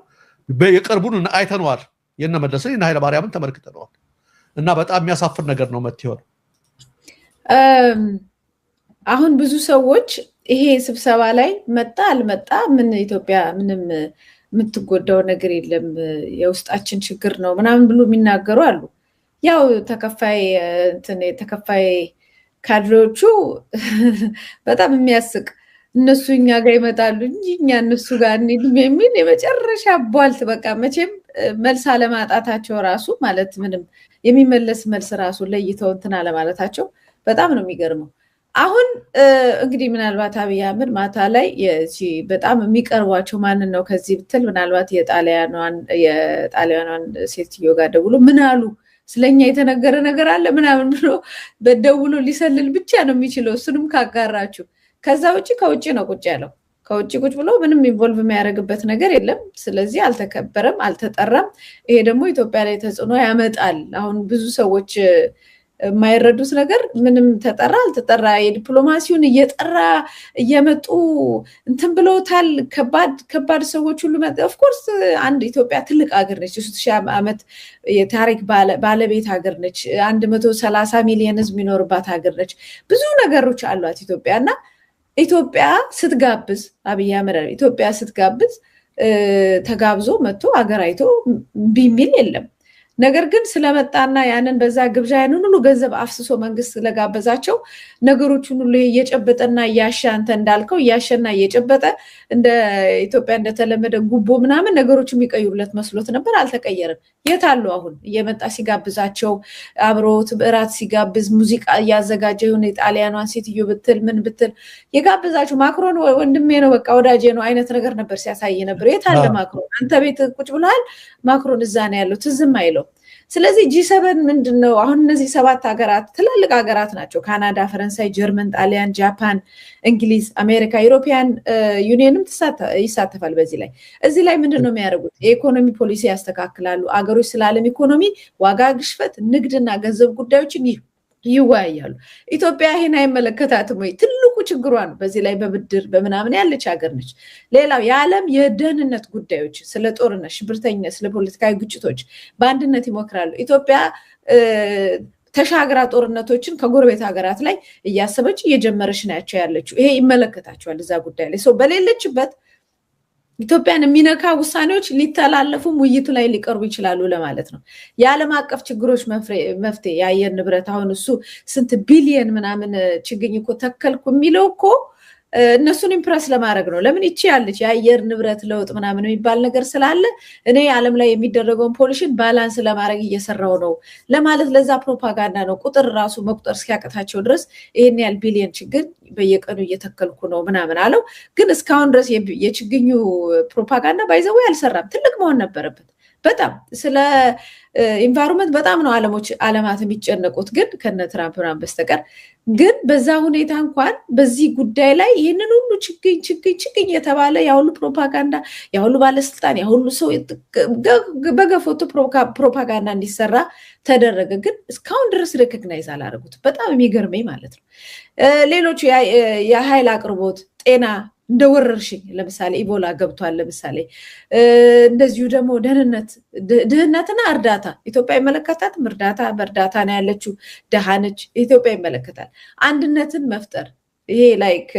የቅርቡን አይተነዋል። የነመለስን እና ኃይለማርያምን ተመልክተነዋል። እና በጣም የሚያሳፍር ነገር ነው መጥተው። አሁን ብዙ ሰዎች ይሄ ስብሰባ ላይ መጣ አልመጣ ምን ኢትዮጵያ ምንም የምትጎዳው ነገር የለም የውስጣችን ችግር ነው ምናምን ብሎ የሚናገሩ አሉ። ያው ተከፋይ ካድሬዎቹ በጣም የሚያስቅ እነሱ እኛ ጋር ይመጣሉ እንጂ እኛ እነሱ ጋር እንሂድም የሚል የመጨረሻ ቧልት። በቃ መቼም መልስ አለማጣታቸው ራሱ ማለት ምንም የሚመለስ መልስ ራሱ ለይተው እንትን አለማለታቸው በጣም ነው የሚገርመው። አሁን እንግዲህ ምናልባት አብይ አህመድ ማታ ላይ በጣም የሚቀርቧቸው ማንን ነው ከዚህ ብትል ምናልባት የጣሊያኗን ሴትዮ ጋር ደውሎ ምን አሉ ስለኛ የተነገረ ነገር አለ ምናምን ብሎ በደውሎ ሊሰልል ብቻ ነው የሚችለው። እሱንም ካጋራችሁ ከዛ ውጪ ከውጪ ነው ቁጭ ያለው። ከውጪ ቁጭ ብሎ ምንም ኢንቮልቭ የሚያደርግበት ነገር የለም። ስለዚህ አልተከበረም፣ አልተጠራም። ይሄ ደግሞ ኢትዮጵያ ላይ ተጽዕኖ ያመጣል። አሁን ብዙ ሰዎች የማይረዱት ነገር ምንም ተጠራ አልተጠራ የዲፕሎማሲውን እየጠራ እየመጡ እንትን ብለውታል። ከባድ ሰዎች ሁሉ ኦፍ ኮርስ አንድ ኢትዮጵያ ትልቅ ሀገር ነች። 3000 ዓመት የታሪክ ባለቤት ሀገር ነች። 130 ሚሊዮን ህዝብ የሚኖርባት ሀገር ነች። ብዙ ነገሮች አሏት ኢትዮጵያና ኢትዮጵያ ስትጋብዝ አብይ አህመድ ኢትዮጵያ ስትጋብዝ ተጋብዞ መጥቶ ሀገር አይቶ ቢሚል የለም። ነገር ግን ስለመጣና ያንን በዛ ግብዣ ያንን ሁሉ ገንዘብ አፍስሶ መንግስት ስለጋበዛቸው ነገሮችን ሁሉ እየጨበጠና እያሻ አንተ እንዳልከው እያሸና እየጨበጠ እንደ ኢትዮጵያ እንደተለመደ ጉቦ ምናምን ነገሮች የሚቀይሩለት መስሎት ነበር። አልተቀየረም። የት አሉ አሁን እየመጣ ሲጋብዛቸው አብሮት እራት ሲጋብዝ ሙዚቃ እያዘጋጀ የሆነ ጣሊያኗን ሴትዮ ብትል ምን ብትል የጋብዛቸው ማክሮን ወንድሜ ነው በቃ ወዳጄ ነው አይነት ነገር ነበር ሲያሳይ ነበር። የት አለ ማክሮን? አንተ ቤት ቁጭ ብለሃል፣ ማክሮን እዛ ነው ያለው፣ ትዝም አይለው። ስለዚህ G7 ምንድነው? አሁን እነዚህ 7 ሀገራት ትላልቅ ሀገራት ናቸው። ካናዳ፣ ፈረንሳይ፣ ጀርመን፣ ጣሊያን፣ ጃፓን፣ እንግሊዝ፣ አሜሪካ፣ ዩሮፒያን ዩኒየንም ይሳተፋል በዚህ ላይ። እዚህ ላይ ምንድነው የሚያደርጉት? የኢኮኖሚ ፖሊሲ ያስተካክላሉ። አገሮች ስለ ዓለም ኢኮኖሚ፣ ዋጋ ግሽበት፣ ንግድና ገንዘብ ጉዳዮችን ይወያያሉ። ኢትዮጵያ ይሄን አይመለከታትም ወይ? ትልቁ ችግሯ ነው። በዚህ ላይ በብድር በምናምን ያለች ሀገር ነች። ሌላው የዓለም የደህንነት ጉዳዮች ስለ ጦርነት፣ ሽብርተኝነት፣ ስለ ፖለቲካዊ ግጭቶች በአንድነት ይሞክራሉ። ኢትዮጵያ ተሻግራ ጦርነቶችን ከጎረቤት ሀገራት ላይ እያሰበች እየጀመረች ናቸው ያለችው። ይሄ ይመለከታቸዋል እዛ ጉዳይ ላይ ሰው በሌለችበት ኢትዮጵያን የሚነካ ውሳኔዎች ሊተላለፉም ውይይቱ ላይ ሊቀርቡ ይችላሉ ለማለት ነው። የዓለም አቀፍ ችግሮች መፍትሄ የአየር ንብረት አሁን እሱ ስንት ቢሊየን ምናምን ችግኝ እኮ ተከልኩ የሚለው እኮ እነሱን ኢምፕረስ ለማድረግ ነው። ለምን ይቺ ያለች የአየር ንብረት ለውጥ ምናምን የሚባል ነገር ስላለ እኔ ዓለም ላይ የሚደረገውን ፖሊሽን ባላንስ ለማድረግ እየሰራው ነው ለማለት ለዛ ፕሮፓጋንዳ ነው። ቁጥር ራሱ መቁጠር እስኪያቅታቸው ድረስ ይሄን ያህል ቢሊየን ችግኝ በየቀኑ እየተከልኩ ነው ምናምን አለው። ግን እስካሁን ድረስ የችግኙ ፕሮፓጋንዳ ባይዘው ያልሰራም። ትልቅ መሆን ነበረበት። በጣም ስለ ኢንቫይሮንመንት በጣም ነው ዓለማት የሚጨነቁት ግን ከነ ትራምፕ ምናምን በስተቀር ግን በዛ ሁኔታ እንኳን በዚህ ጉዳይ ላይ ይህንን ሁሉ ችግኝ የተባለ ያሁሉ ፕሮፓጋንዳ ያሁሉ ባለስልጣን ያሁሉ ሰው በገፎቱ ፕሮፓጋንዳ እንዲሰራ ተደረገ። ግን እስካሁን ድረስ ሪኮግናይዝ አላደረጉት። በጣም የሚገርመኝ ማለት ነው። ሌሎቹ የኃይል አቅርቦት፣ ጤና እንደ ወረርሽኝ ለምሳሌ ኢቦላ ገብቷል። ለምሳሌ እንደዚሁ ደግሞ ድህነትና እርዳታ ኢትዮጵያ ይመለከታትም። በእርዳታ ነው ያለችው፣ ደሃ ነች። ኢትዮጵያ ይመለከታል። አንድነትን መፍጠር ይሄ ላይክ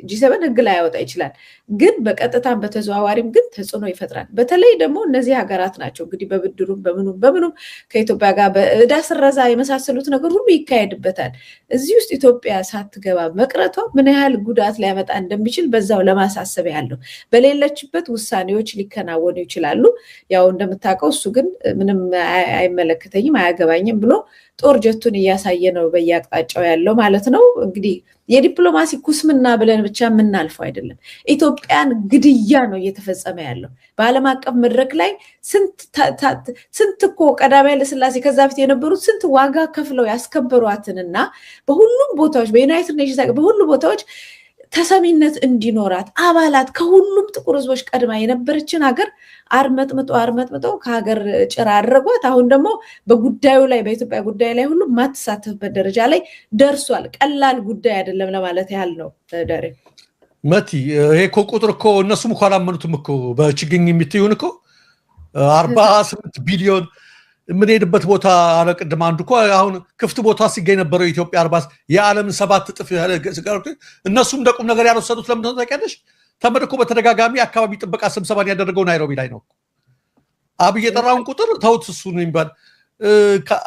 G7 ህግ ላይ ያወጣ ይችላል፣ ግን በቀጥታም በተዘዋዋሪም ግን ተጽዕኖ ይፈጥራል። በተለይ ደግሞ እነዚህ ሀገራት ናቸው እንግዲህ በብድሩም በምኑም ከኢትዮጵያ ጋር በዕዳ ስረዛ የመሳሰሉት ነገር ሁሉ ይካሄድበታል። እዚህ ውስጥ ኢትዮጵያ ሳትገባ መቅረቷ ምን ያህል ጉዳት ሊያመጣ እንደሚችል በዛው ለማሳሰብ ያለው። በሌለችበት ውሳኔዎች ሊከናወኑ ይችላሉ። ያው እንደምታውቀው እሱ ግን ምንም አይመለከተኝም አያገባኝም ብሎ ጦር ጀቱን እያሳየ ነው በየአቅጣጫው ያለው ማለት ነው። እንግዲህ የዲፕሎማሲ ኩስምና ብለን ብቻ የምናልፈው አይደለም። ኢትዮጵያን ግድያ ነው እየተፈጸመ ያለው በዓለም አቀፍ መድረክ ላይ ስንት እኮ ቀዳማዊ ኃይለ ሥላሴ ከዛ በፊት የነበሩት ስንት ዋጋ ከፍለው ያስከበሯትንና በሁሉም ቦታዎች በዩናይትድ ኔሽንስ በሁሉ ቦታዎች ተሰሚነት እንዲኖራት አባላት ከሁሉም ጥቁር ህዝቦች ቀድማ የነበረችን ሀገር አርመጥምጠው ከሀገር ጭራ አድርጓት አሁን ደግሞ በጉዳዩ ላይ በኢትዮጵያ ጉዳይ ላይ ሁሉ ማትሳተፍበት ደረጃ ላይ ደርሷል። ቀላል ጉዳይ አይደለም ለማለት ያህል ነው። ደሬ መቲ ይሄ እኮ ቁጥር እኮ እነሱም እኮ አላመኑትም እኮ በችግኝ የሚትዩን እኮ 48 ቢሊዮን የምንሄድበት ቦታ አለቅድም አንዱ እኮ አሁን ክፍት ቦታ ሲገኝ ነበረው ኢትዮጵያ 40 የዓለምን 7 እጥፍ እነሱም እንደቁም ነገር ያልወሰዱት ለምን ነው ታውቂያለሽ? ተመድኮ በተደጋጋሚ አካባቢ ጥበቃ ስብሰባን ያደረገው ናይሮቢ ላይ ነው። አብይ የጠራውን ቁጥር ተውት እሱ ነው የሚባል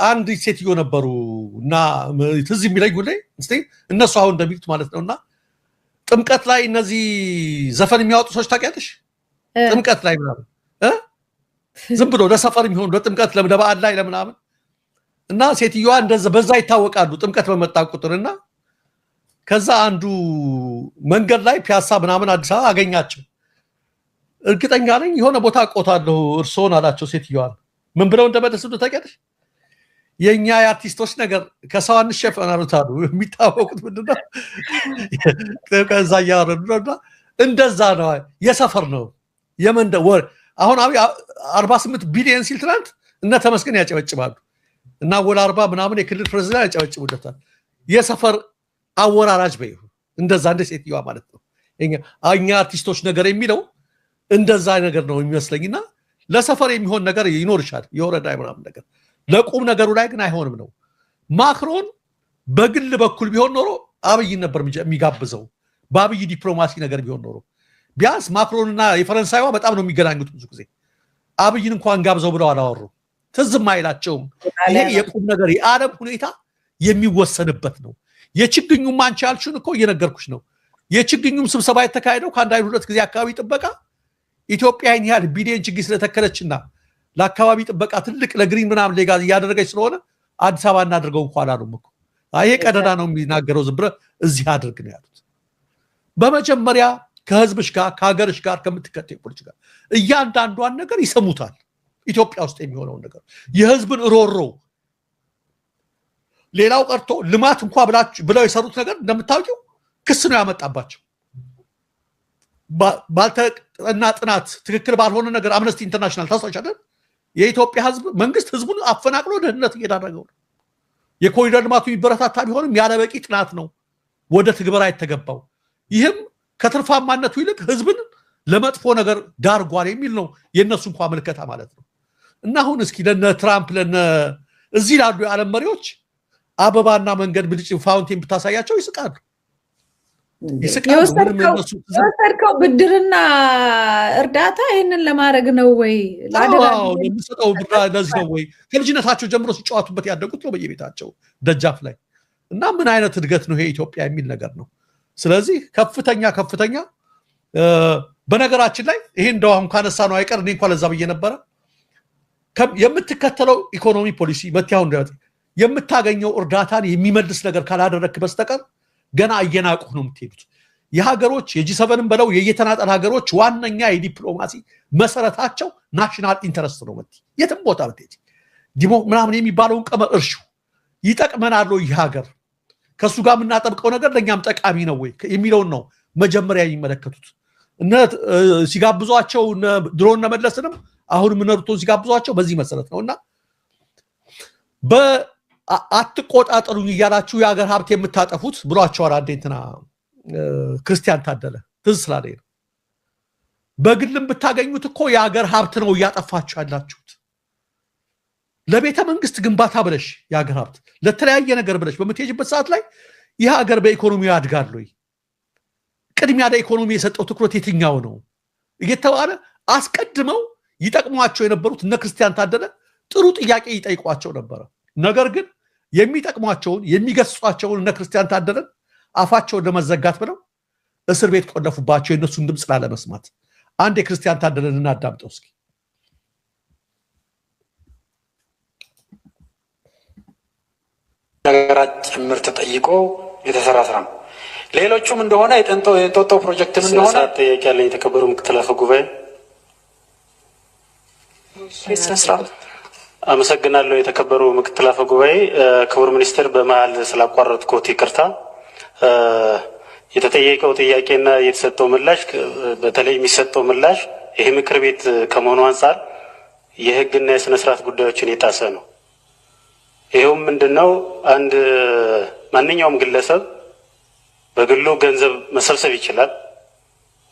አንድ ሴትዮ ነበሩ እና ትዝ የሚለኝ ጉዳይ እስቲ እነሱ አሁን እንደሚሉት ማለት ነውና ጥምቀት ላይ እነዚህ ዘፈን የሚያወጡ ሰዎች ታውቂያለሽ? ጥምቀት ላይ ምናምን ዝም ብሎ ለሰፈር የሚሆን ለጥምቀት ለበዓል ላይ ለምናምን እና ሴትዮዋ እንደዛ በዛ ይታወቃሉ ጥምቀት በመጣ ቁጥርና ከዛ አንዱ መንገድ ላይ ፒያሳ ምናምን አዲስ አበባ አገኛቸው። እርግጠኛ ነኝ የሆነ ቦታ አቆታለሁ እርሶን አላቸው ሴትዮዋን። ምን ብለው እንደመለሱ ታውቂያለሽ? የኛ የአርቲስቶች ነገር ከሰው አንሸፈናሉት አሉ። የሚታወቁት ምንድነው ከዛ ያወረዱና እንደዛ ነው የሰፈር ነው የመንደር አሁን 48 ቢሊዮን ሲል ትናንት እነ ተመስገን ያጨበጭባሉ እና ወደ 40 ምናምን የክልል ፕሬዝዳንት ያጨበጭቡለታል። የሰፈር አወራራጅ በይሁ እንደዛ እንደ ሴትዮዋ ማለት ነው። እኛ አርቲስቶች ነገር የሚለው እንደዛ ነገር ነው የሚመስለኝና ለሰፈር የሚሆን ነገር ይኖርሻል የወረዳ ምናምን ነገር ለቁም ነገሩ ላይ ግን አይሆንም ነው። ማክሮን በግል በኩል ቢሆን ኖሮ አብይ ነበር የሚጋብዘው በአብይ ዲፕሎማሲ ነገር ቢሆን ኖሮ ቢያንስ ማክሮንና የፈረንሳይዋ በጣም ነው የሚገናኙት ብዙ ጊዜ አብይን እንኳን ጋብዘው ብለው አላወሩ ትዝም አይላቸውም። ይሄ የቁም ነገር የዓለም ሁኔታ የሚወሰንበት ነው። የችግኙም አንቺ ያልሽውን እኮ እየነገርኩሽ ነው። የችግኙም ስብሰባ የተካሄደው ከአንድ አይነት ሁለት ጊዜ አካባቢ ጥበቃ ኢትዮጵያን ያህል ቢሊዮን ችግኝ ስለተከለችና ለአካባቢ ጥበቃ ትልቅ ለግሪን ምናምን ሌጋዝ እያደረገች ስለሆነ አዲስ አበባ እናድርገው እንኳን አሉም እኮ። ይሄ ቀደዳ ነው የሚናገረው ዝም ብለህ እዚህ አድርግ ነው ያሉት። በመጀመሪያ ከህዝብሽ ጋር ከሀገርሽ ጋር ከምትከተይ ፖለቲካ እያንዳንዷን ነገር ይሰሙታል። ኢትዮጵያ ውስጥ የሚሆነውን ነገር የህዝብን ሮሮ ሌላው ቀርቶ ልማት እንኳን ብለው የሰሩት ነገር እንደምታውቂው ክስ ነው ያመጣባቸው። ባልተጠና ጥናት ትክክል ባልሆነ ነገር አምነስቲ ኢንተርናሽናል ታስታውሻለህ? የኢትዮጵያ ህዝብ መንግስት ህዝቡን አፈናቅሎ ድህነት እየዳረገው ነው። የኮሪደር ልማቱ ይበረታታ ቢሆንም ያለ በቂ ጥናት ነው ወደ ትግበራ የተገባው። ይህም ከትርፋማነቱ ይልቅ ህዝብን ለመጥፎ ነገር ዳርጓል የሚል ነው የነሱ እንኳን ምልከታ ማለት ነው። እና አሁን እስኪ ለነ ትራምፕ ለነ እዚህ ላሉ የዓለም መሪዎች አበባና መንገድ ብልጭ ፋውንቴን ብታሳያቸው ይስቃሉ። የወሰድከው ብድርና እርዳታ ይህንን ለማድረግ ነው ወይ? ለሚሰጠው ብድር ለዚህ ነው ወይ? ከልጅነታቸው ጀምሮ ሲጫወቱበት ያደጉት ነው በየቤታቸው ደጃፍ ላይ። እና ምን አይነት እድገት ነው ይሄ ኢትዮጵያ የሚል ነገር ነው። ስለዚህ ከፍተኛ በነገራችን ላይ ይሄ እንደው አሁን ካነሳ ነው አይቀር እኔ እንኳን ለዛ ብዬ ነበረ የምትከተለው ኢኮኖሚ ፖሊሲ መጥያው የምታገኘው እርዳታን የሚመልስ ነገር ካላደረክ በስተቀር ገና እየናቁህ ነው የምትሄዱት። የሀገሮች የጂ7ን በለው የየተናጠል ሀገሮች ዋነኛ የዲፕሎማሲ መሰረታቸው ናሽናል ኢንተረስት ነው። የትም ቦታ ብትሄጂ ዲሞ ምናምን የሚባለውን ቀመር እርሹ ይጠቅመናል ወይ ይህ ሀገር ከሱ ጋር የምናጠብቀው ነገር ለኛም ጠቃሚ ነው ወይ የሚለውን ነው መጀመሪያ የሚመለከቱት። ሲጋብዟቸው ድሮን መለስንም አሁንም ነርቶን ሲጋብዟቸው በዚህ መሰረት ነውና አትቆጣጠሩኝ እያላችሁ የሀገር ሀብት የምታጠፉት ብሏቸዋል። አንዴንትና ክርስቲያን ታደለ ትዝ ስላለኝ ነው። በግልም ብታገኙት እኮ የሀገር ሀብት ነው እያጠፋችሁ ያላችሁት። ለቤተ መንግስት ግንባታ ብለሽ የሀገር ሀብት ለተለያየ ነገር ብለሽ በምትሄጅበት ሰዓት ላይ ይህ ሀገር በኢኮኖሚ ያድጋል ወይ? ቅድሚያ ለኢኮኖሚ የሰጠው ትኩረት የትኛው ነው እየተባለ አስቀድመው ይጠቅሟቸው የነበሩት እነ ክርስቲያን ታደለ ጥሩ ጥያቄ ይጠይቋቸው ነበረ። ነገር ግን የሚጠቅሟቸውን የሚገስጿቸውን እነ ክርስቲያን ታደለን አፋቸውን ለመዘጋት ብለው እስር ቤት ቆለፉባቸው የነሱን ድምጽ ላለመስማት። አንድ የክርስቲያን ታደለን እናዳምጠው እስኪ። ነገራት ጭምር ተጠይቆ የተሰራ ስራ ነው። ሌሎቹም እንደሆነ የጦጦ ፕሮጀክትም እንደሆነ ጥያቄ ያለኝ የተከበሩ ምክትል አፈ ጉባኤ አመሰግናለሁ። የተከበሩ ምክትል አፈ ጉባኤ ክቡር ሚኒስትር በመሃል ስላቋረጥኩት ይቅርታ። የተጠየቀው ጥያቄና የተሰጠው ምላሽ በተለይ የሚሰጠው ምላሽ ይሄ ምክር ቤት ከመሆኑ አንፃር የህግና የስነ ስርዓት ጉዳዮችን የጣሰ ነው። ይሄው ምንድነው አንድ ማንኛውም ግለሰብ በግሉ ገንዘብ መሰብሰብ ይችላል።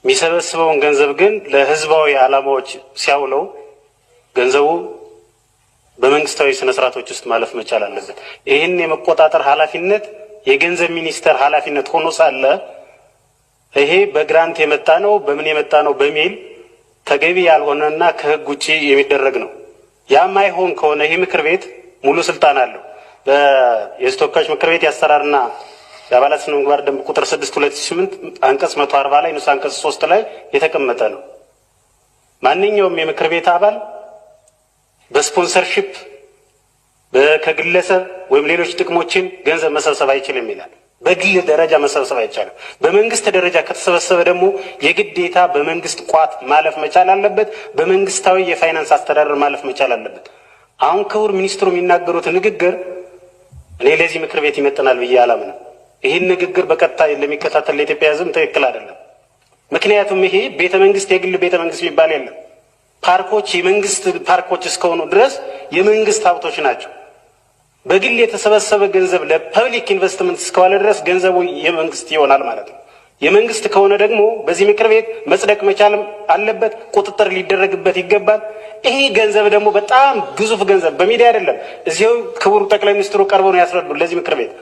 የሚሰበስበውን ገንዘብ ግን ለህዝባዊ ዓላማዎች ሲያውለው ገንዘቡ በመንግስታዊ ስነ ስርዓቶች ውስጥ ማለፍ መቻል አለበት። ይህን የመቆጣጠር ኃላፊነት የገንዘብ ሚኒስቴር ኃላፊነት ሆኖ ሳለ ይሄ በግራንት የመጣ ነው በምን የመጣ ነው በሚል ተገቢ ያልሆነና ከህግ ውጪ የሚደረግ ነው። ያማይሆን ከሆነ ይሄ ምክር ቤት ሙሉ ስልጣን አለው። በየተወካዮች ምክር ቤት ያሰራርና የአባላት ስነ ምግባር ደንብ ቁጥር 6/2008 አንቀጽ 140 ላይ ንዑስ አንቀጽ 3 ላይ የተቀመጠ ነው። ማንኛውም የምክር ቤት አባል በስፖንሰርሺፕ ከግለሰብ ወይም ሌሎች ጥቅሞችን ገንዘብ መሰብሰብ አይችልም ይላል። በግል ደረጃ መሰብሰብ አይቻልም። በመንግስት ደረጃ ከተሰበሰበ ደግሞ የግዴታ በመንግስት ቋት ማለፍ መቻል አለበት። በመንግስታዊ የፋይናንስ አስተዳደር ማለፍ መቻል አለበት። አሁን ክቡር ሚኒስትሩ የሚናገሩት ንግግር እኔ ለዚህ ምክር ቤት ይመጥናል ብዬ አላምንም። ይህን ንግግር በቀጥታ ለሚከታተል ለኢትዮጵያ ሕዝብ ትክክል አይደለም። ምክንያቱም ይሄ ቤተ መንግስት የግል ቤተ መንግስት የሚባል የለም። ፓርኮች የመንግስት ፓርኮች እስከሆኑ ድረስ የመንግስት ሀብቶች ናቸው። በግል የተሰበሰበ ገንዘብ ለፐብሊክ ኢንቨስትመንት እስከዋለ ድረስ ገንዘቡ የመንግስት ይሆናል ማለት ነው። የመንግስት ከሆነ ደግሞ በዚህ ምክር ቤት መጽደቅ መቻልም አለበት፣ ቁጥጥር ሊደረግበት ይገባል። ይሄ ገንዘብ ደግሞ በጣም ግዙፍ ገንዘብ በሚዲያ አይደለም፣ እዚያው ክቡር ጠቅላይ ሚኒስትሩ ቀርበው ነው ያስረዱት ለዚህ ምክር ቤት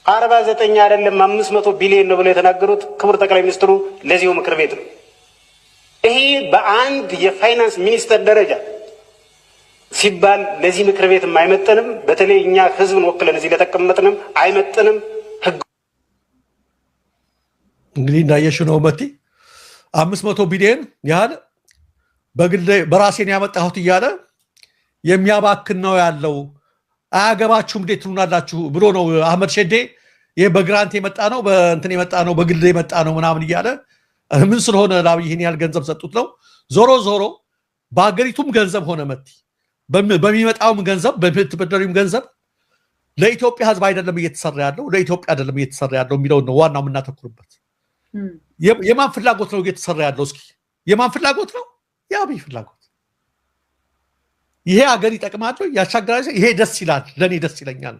49 አይደለም 500 ቢሊዮን ነው ብለው የተናገሩት ክቡር ጠቅላይ ሚኒስትሩ ለዚሁ ምክር ቤት ነው። ይሄ በአንድ የፋይናንስ ሚኒስተር ደረጃ ሲባል ለዚህ ምክር ቤት የማይመጥንም በተለይ እኛ ህዝብን ወክለን እዚህ ለተቀመጥንም አይመጥንም። እንግዲህ እንዳየሽው ነው መቲ 500 ቢሊዮን ያህል በግል በራሴን ያመጣሁት እያለ የሚያባክን ነው ያለው። አያገባችሁም እንዴት ትሉናላችሁ ብሎ ነው አህመድ ሸዴ ይሄ በግራንት የመጣ ነው በእንትን የመጣ ነው በግል የመጣ ነው ምናምን እያለ ምን ስለሆነ ለአብይ ይሄን ያህል ገንዘብ ሰጡት ነው። ዞሮ ዞሮ በአገሪቱም ገንዘብ ሆነ መቲ በሚመጣውም ገንዘብ በተበደሪውም ገንዘብ ለኢትዮጵያ ህዝብ አይደለም እየተሰራ ያለው ለኢትዮጵያ አይደለም እየተሰራ ያለው የሚለው ነው ዋናው የምናተኩርበት። የማን ፍላጎት ነው እየተሰራ ያለው? እስኪ የማን ፍላጎት ነው? የአብይ ፍላጎት። ይሄ አገር ይጠቅማል ያሻግራል፣ ይሄ ደስ ይላል፣ ለኔ ደስ ይለኛል።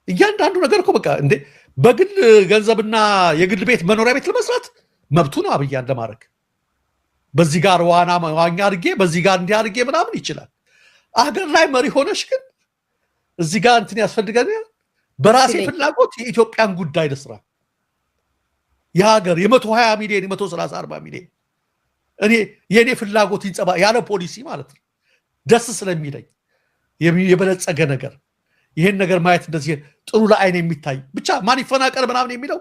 እያንዳንዱ ነገር እኮ በቃ እንዴ በግል ገንዘብና የግል ቤት መኖሪያ ቤት ለመስራት መብቱ ነው አብይ ያለ ማድረግ። በዚህ ጋር ዋኛ አድርጌ በዚህ ጋር እንዲህ አድርጌ ምናምን ይችላል። አገር ላይ መሪ ሆነሽ ግን እዚህ ጋር እንትን ያስፈልገኛል በራሴ ፍላጎት የኢትዮጵያን ጉዳይ ለስራ የሀገር የ120 ሚሊዮን 130 40 ሚሊዮን እኔ የኔ ፍላጎት ይንጸባ ያለ ፖሊሲ ማለት ነው ደስ ስለሚለኝ የበለጸገ ነገር ይሄን ነገር ማየት እንደዚህ ጥሩ ለአይን የሚታይ ብቻ ማን ይፈናቀል ምናምን የሚለው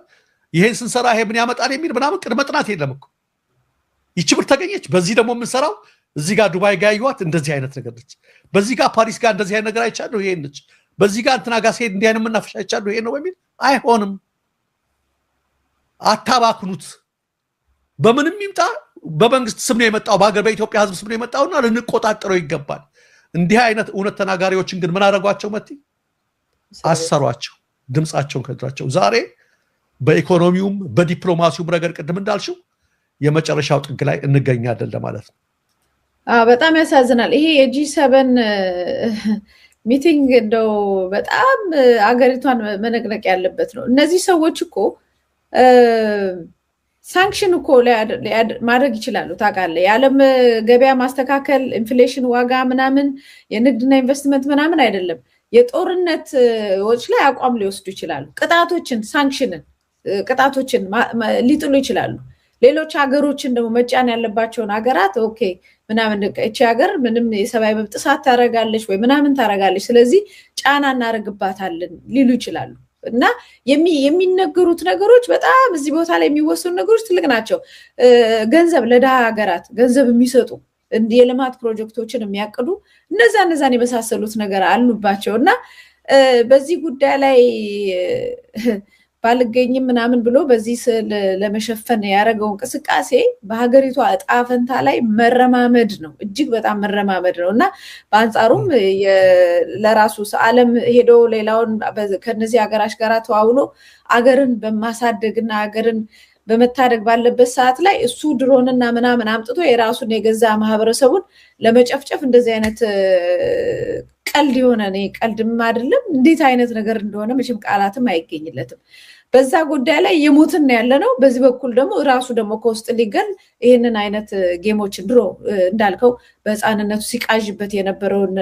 ይሄን ስንሰራ ይሄ ምን ያመጣል የሚል ምናምን ቅድመ ጥናት የለም እኮ። ይቺ ብር ተገኘች በዚህ ደግሞ የምንሰራው እዚህ ጋር ዱባይ ጋር ይዋት እንደዚህ አይነት ነገር ነች። በዚህ ጋር ፓሪስ ጋር እንደዚህ አይነት ነገር አይቻለሁ ይሄን ነች። በዚህ ጋር እንትና ጋር ሲሄድ እንዲህ አይነት መናፈሻ አይቻለሁ ይሄን ነው በሚል አይሆንም። አታባክኑት። በምንም ይምጣ በመንግስት ስም ነው የመጣው በሀገር በኢትዮጵያ ህዝብ ስም ነው የመጣውና ልንቆጣጠረው ይገባል። እንዲህ አይነት እውነት ተናጋሪዎችን ግን ምን አደረጓቸው መቲ? አሰሯቸው፣ ድምጻቸውን ከድራቸው። ዛሬ በኢኮኖሚውም በዲፕሎማሲውም ረገድ ቅድም እንዳልሽው የመጨረሻው ጥግ ላይ እንገኛለን ለማለት ነው። በጣም ያሳዝናል። ይሄ የጂ7 ሚቲንግ እንደው በጣም አገሪቷን መነቅነቅ ያለበት ነው። እነዚህ ሰዎች እኮ ሳንክሽን እኮ ማድረግ ይችላሉ ታውቃለህ። የዓለም ገበያ ማስተካከል፣ ኢንፍሌሽን፣ ዋጋ ምናምን፣ የንግድና ኢንቨስትመንት ምናምን አይደለም። የጦርነት ወጭ ላይ አቋም ሊወስዱ ይችላሉ። ቅጣቶችን ሳንክሽንን ቅጣቶችን ሊጥሉ ይችላሉ። ሌሎች ሀገሮችን ደግሞ መጫን ያለባቸውን ሀገራት ኦኬ ምናምን እቺ ሀገር ምንም የሰብአዊ መብት ጥሰት ታረጋለች ወይ ምናምን ታረጋለች ስለዚህ ጫና እናረግባታለን ሊሉ ይችላሉ። እና የሚነገሩት ነገሮች በጣም እዚህ ቦታ ላይ የሚወሰኑ ነገሮች ትልቅ ናቸው። ገንዘብ ለደሃ ሀገራት ገንዘብ የሚሰጡ የልማት ፕሮጀክቶችን የሚያቅዱ እነዛን የመሳሰሉት ነገር አሉባቸው። እና በዚህ ጉዳይ ላይ ባልገኝም ምናምን ብሎ በዚህ ለመሸፈን ያደረገው እንቅስቃሴ በሀገሪቷ እጣ ፈንታ ላይ መረማመድ ነው፣ እጅግ በጣም መረማመድ ነው። እና በአንጻሩም ለራሱ ዓለም ሄዶ ሌላውን ከነዚህ ሀገራች ጋር ተዋውሎ አገርን በማሳደግና አገርን በመታደግ ባለበት ሰዓት ላይ እሱ ድሮንና ምናምን አምጥቶ የራሱን የገዛ ማህበረሰቡን ለመጨፍጨፍ እንደዚህ አይነት ቀልድ የሆነ ነው። ቀልድም አይደለም እንዴት አይነት ነገር እንደሆነ መቼም ቃላትም አይገኝለትም። በዛ ጉዳይ ላይ የሞትን ያለ ነው። በዚህ በኩል ደግሞ ራሱ ደግሞ ከውስጥ ሊገል ይሄንን አይነት ጌሞችን ድሮ እንዳልከው በህፃንነቱ ሲቃዥበት የነበረውን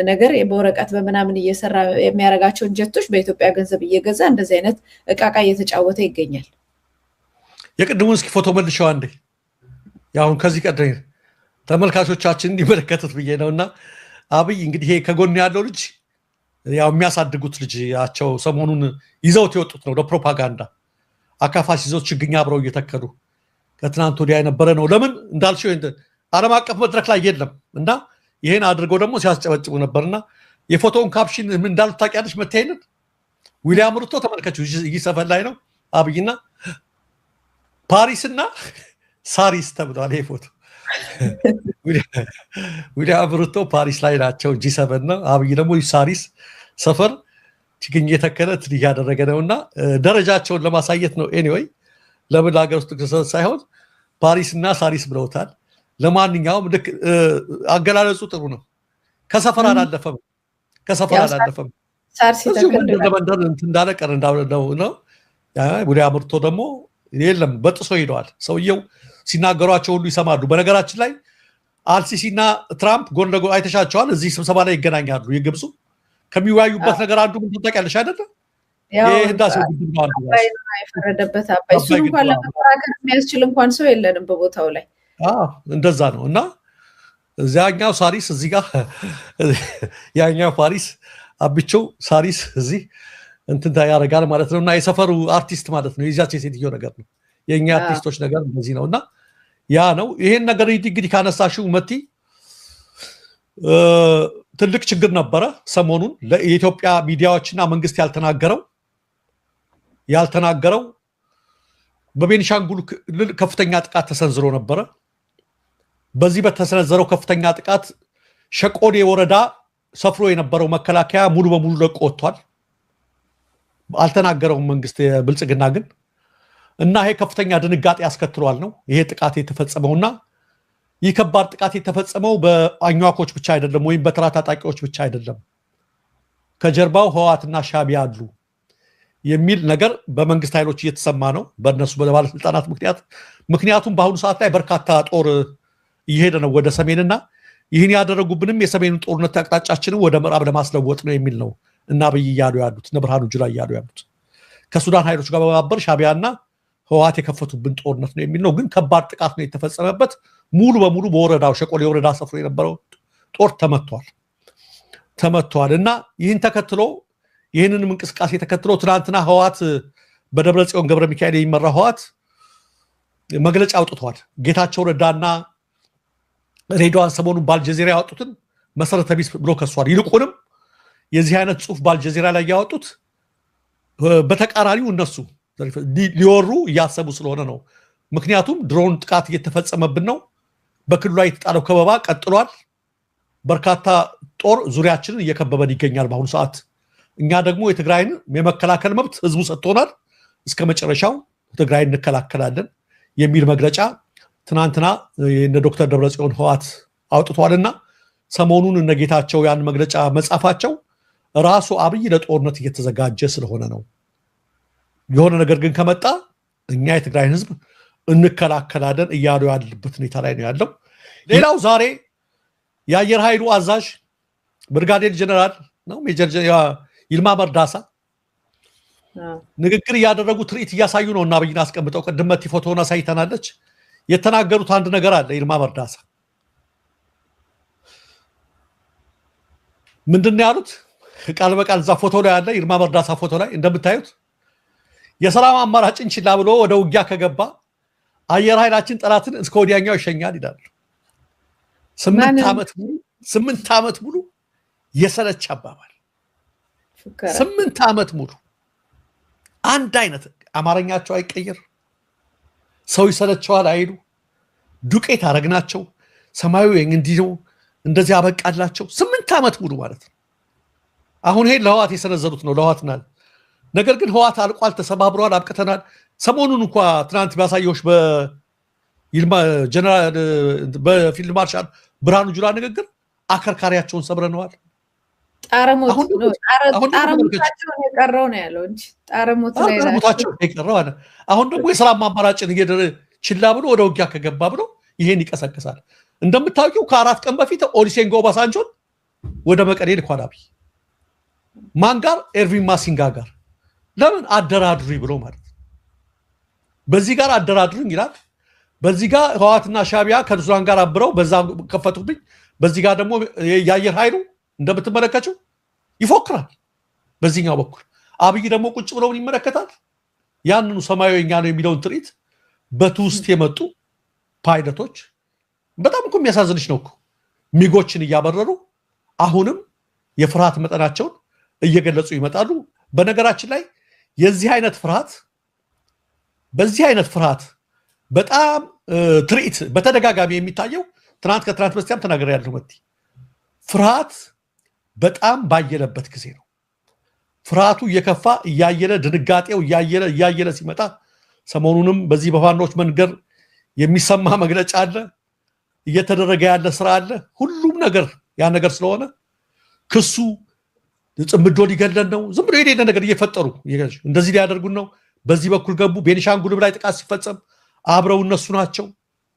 ነገር በወረቀት በመናምን እየሰራ የሚያረጋቸውን ጀቶች በኢትዮጵያ ገንዘብ እየገዛ እንደዚህ አይነት እቃቃ እየተጫወተ ይገኛል። የቅድሙን እስኪ ፎቶ መልሻው አንዴ ያው ከዚህ ቀደም ተመልካቾቻችን እንዲመለከቱት ብዬ ነውና አብይ እንግዲህ ይሄ ከጎን ያለው ልጅ ያው የሚያሳድጉት ልጅያቸው ሰሞኑን ይዘውት የወጡት ነው ለፕሮፓጋንዳ አካፋሽ ይዘው ችግኛ አብረው እየተከሉ ከትናንት ወዲያ የነበረ ነው። ለምን እንዳልሽው ዓለም አቀፍ መድረክ ላይ የለም እና ይሄን አድርገው ደግሞ ሲያስጨበጭቡ ነበርና የፎቶውን ካፕሽን ምን እንዳሉት ታውቂያለሽ? መታየንን ዊሊያም ሩቶ ተመልከቱ ይሰፈል ላይ ነው አብይና ፓሪስና ሳሪስ ተብሏል። ይሄ ፎቶ ዊሊያም ሩቶ ፓሪስ ላይ ናቸው ጂ7 ነው። አብይ ደግሞ ሳሪስ ሰፈር ችግኝ የተከለ ትልያ ያደረገ ነውና ደረጃቸውን ለማሳየት ነው። ኤኒዌይ ለምን ሀገር ውስጥ ክስተት ሳይሆን ፓሪስና ሳሪስ ብለውታል። ለማንኛውም ልክ አገላለጹ ጥሩ ነው። ከሰፈር አላለፈም ሳርሲ ተከለ እንዳለ ቀር ነው። ዊሊያም ሩቶ ደግሞ የለም በጥሶ ሄደዋል። ሰውየው ሲናገሯቸው ሁሉ ይሰማሉ። በነገራችን ላይ አልሲሲና ትራምፕ ጎን ለጎን አይተሻቸዋል። እዚህ ስብሰባ ላይ ይገናኛሉ። የግብፁ ከሚወያዩበት ነገር አንዱ ምን ታውቂያለሽ አይደለ? የህዳሴው ግድብ ነው አንዱ የፈረደበት አባይ። እሱን እንኳን ለመከራከር የሚያስችል እንኳን ሰው የለንም በቦታው ላይ። እንደዛ ነው። እና እዚያኛው ሳሪስ እዚህ ጋር ያኛው ፋሪስ አብቸው ሳሪስ እዚህ እንትን ያደርጋል ማለት ነውና የሰፈሩ አርቲስት ማለት ነው የዛች ሴትዮ ነገር ነው የኛ አርቲስቶች ነገር እንደዚህ ነውና ያ ነው ይሄን ነገር እንግዲህ ካነሳሽው መቲ ትልቅ ችግር ነበረ ሰሞኑን ለኢትዮጵያ ሚዲያዎችና መንግስት ያልተናገረው በቤኒሻንጉል ከፍተኛ ጥቃት ተሰንዝሮ ነበረ በዚህ በተሰነዘረው ከፍተኛ ጥቃት ሸቆዴ ወረዳ ሰፍሮ የነበረው መከላከያ ሙሉ በሙሉ ለቆ ወጥቷል አልተናገረው መንግስት ብልጽግና ግን እና ይሄ ከፍተኛ ድንጋጤ ያስከትሏል ነው ይሄ ጥቃት የተፈጸመውና ይከባድ ጥቃት የተፈጸመው በአኛዋኮች ብቻ አይደለም ወይም በተራ ታጣቂዎች ብቻ አይደለም ከጀርባው ህዋትና ሻቢያ አሉ የሚል ነገር በመንግስት ኃይሎች እየተሰማ ነው በእነሱ በባለስልጣናት ምክንያቱም በአሁኑ ሰዓት ላይ በርካታ ጦር ይሄደ ነው ወደ ሰሜንና ይህን ያደረጉብንም የሰሜኑን ጦርነት አቅጣጫችንን ወደ ምዕራብ ለማስለወጥ ነው የሚል ነው እና በይያሉ ያሉት ነብርሃኑ ጁላ ያሉ ያሉት ከሱዳን ኃይሎች ጋር በማበር ሻቢያና ህዋት የከፈቱብን ጦርነት ነው የሚል ነው ግን ከባድ ጥቃት ነው የተፈጸመበት ሙሉ በሙሉ በወረዳው ሸቆሌ ወረዳ ሰፍሮ የነበረው ጦር ተመቷልና ይህን ተከትሎ ይህንንም እንቅስቃሴ ተከትሎ ትናንትና ህዋት በደብረጽዮን ገብረ ሚካኤል የሚመራ ህዋት መግለጫ አውጥቷል ጌታቸው ረዳና ሬዲዮን ሰሞኑን ባልጀዚራ ያወጡትን መሰረተ ቢስ ብሎ ከሷል ይልቁንም የዚህ አይነት ጽሁፍ ባልጀዚራ ላይ ያወጡት በተቃራኒው እነሱ ሊወሩ ያሰቡ ስለሆነ ነው ምክንያቱም ድሮን ጥቃት እየተፈጸመብን ነው በክልሉ ላይ የተጣለው ከበባ ቀጥሏል በርካታ ጦር ዙሪያችንን እየከበበን ይገኛል በአሁኑ ሰዓት እኛ ደግሞ የትግራይን የመከላከል መብት ህዝቡ ሰጥቶናል እስከ መጨረሻው ትግራይን እንከላከላለን የሚል መግለጫ ትናንትና የነ ዶክተር ደብረጽዮን ህዋት አውጥቷልና ሰሞኑን እነ ጌታቸው ያን መግለጫ መጻፋቸው ራሱ አብይ ለጦርነት እየተዘጋጀ ስለሆነ ነው የሆነ ነገር ግን ከመጣ እኛ የትግራይን ህዝብ እንከላከላለን እያሉ ያለበት ሁኔታ ላይ ነው ያለው ሌላው ዛሬ የአየር ኃይሉ አዛዥ ብርጋዴር ጀነራል ነው ሜጀር ይልማ መርዳሳ ንግግር ያደረጉ ትርኢት እያሳዩ ነው እና አብይን አስቀምጠው ቀድመት ፎቶና ሳይተናለች የተናገሩት አንድ ነገር አለ ይልማ መርዳሳ ምንድነው ያሉት ቃል በቃል ዛ ፎቶ ላይ ያለ ይልማ መርዳሳ ፎቶ ላይ እንደምታዩት የሰላም አማራጭን ችላ ብሎ ወደ ውጊያ ከገባ አየር ኃይላችን ጠላትን እስከ ወዲያኛው ይሸኛል ይላል 8 ዓመት ሙሉ የሰለች አባባል 8 ዓመት ሙሉ አንድ አይነት አማርኛቸው አይቀየር ሰው ይሰለቸዋል አይሉ ዱቄት አረግናቸው ሰማዩ እንዲህ ነው እንደዚህ አበቃላቸው 8 ዓመት ሙሉ ማለት ነው አሁን ይሄ ለህዋት የሰነዘሩት ነው ለህዋትና ነገር ግን ህዋት አልቋል ተሰባብሯል አብቅተናል ሰሞኑን እንኳን ትናንት ባሳየውሽ በይልማ ጀነራል በፊልድ ማርሻል ብርሃኑ ጁላ ንግግር አከርካሪያቸውን ሰብረነዋል ጣረሞታቸው የቀረው ነው ያለው እንጂ ጣረሞታቸው የቀረው አለ አሁን ደግሞ የሰላም አማራጭን ችላ ብሎ ወደ ውጊያ ከገባ ብሎ ይሄን ይቀሰቅሳል እንደምታውቂው ከ4 ቀን በፊት ኦሊሴንጎ ባሳንጆን ወደ መቀሌ ልኳል አብይ ማን ጋር ኤርቪን ማሲንጋ ጋር ለምን አደራድሪ ብሎ ማለት በዚህ ጋር አደራድሩኝ ይላል በዚህ ጋር ህዋትና ሻቢያ ከሱዳን ጋር አብረው በዛ ከፈቱብኝ በዚህ ጋር ደግሞ የአየር ኃይሉ እንደምትመለከቱ ይፎክራል በዚህኛው በኩል አብይ ደግሞ ቁጭ ብለው ይመለከታል ያንኑ ሰማያዊኛ ነው የሚለውን ትርኢት በትውስት የመጡ ፓይለቶች በጣም እኮ የሚያሳዝንሽ ነው እኮ ሚጎችን እያበረሩ አሁንም የፍርሃት መጠናቸውን እየገለጹ ይመጣሉ በነገራችን ላይ የዚህ አይነት ፍርሃት በጣም ትርኢት በተደጋጋሚ የሚታየው ከትናንት በስቲያም ተናገር ያለው መቲ ፍርሃት በጣም ባየለበት ጊዜ ነው ፍርሃቱ እየከፋ እያየለ ድንጋጤው እያየለ ሲመጣ ሰሞኑንም በዚህ በፋኖች መንገር የሚሰማ መግለጫ አለ እየተደረገ ያለ ስራ አለ ሁሉም ነገር ያ ነገር ስለሆነ ክሱ ጽምዶ ሊገለን ነው ዝም ብሎ የሌለ ነገር እየፈጠሩ እንደዚህ ሊያደርጉን ነው በዚህ በኩል ገቡ ቤኒሻንጉል ላይ ጥቃት ሲፈጸም አብረው እነሱ ናቸው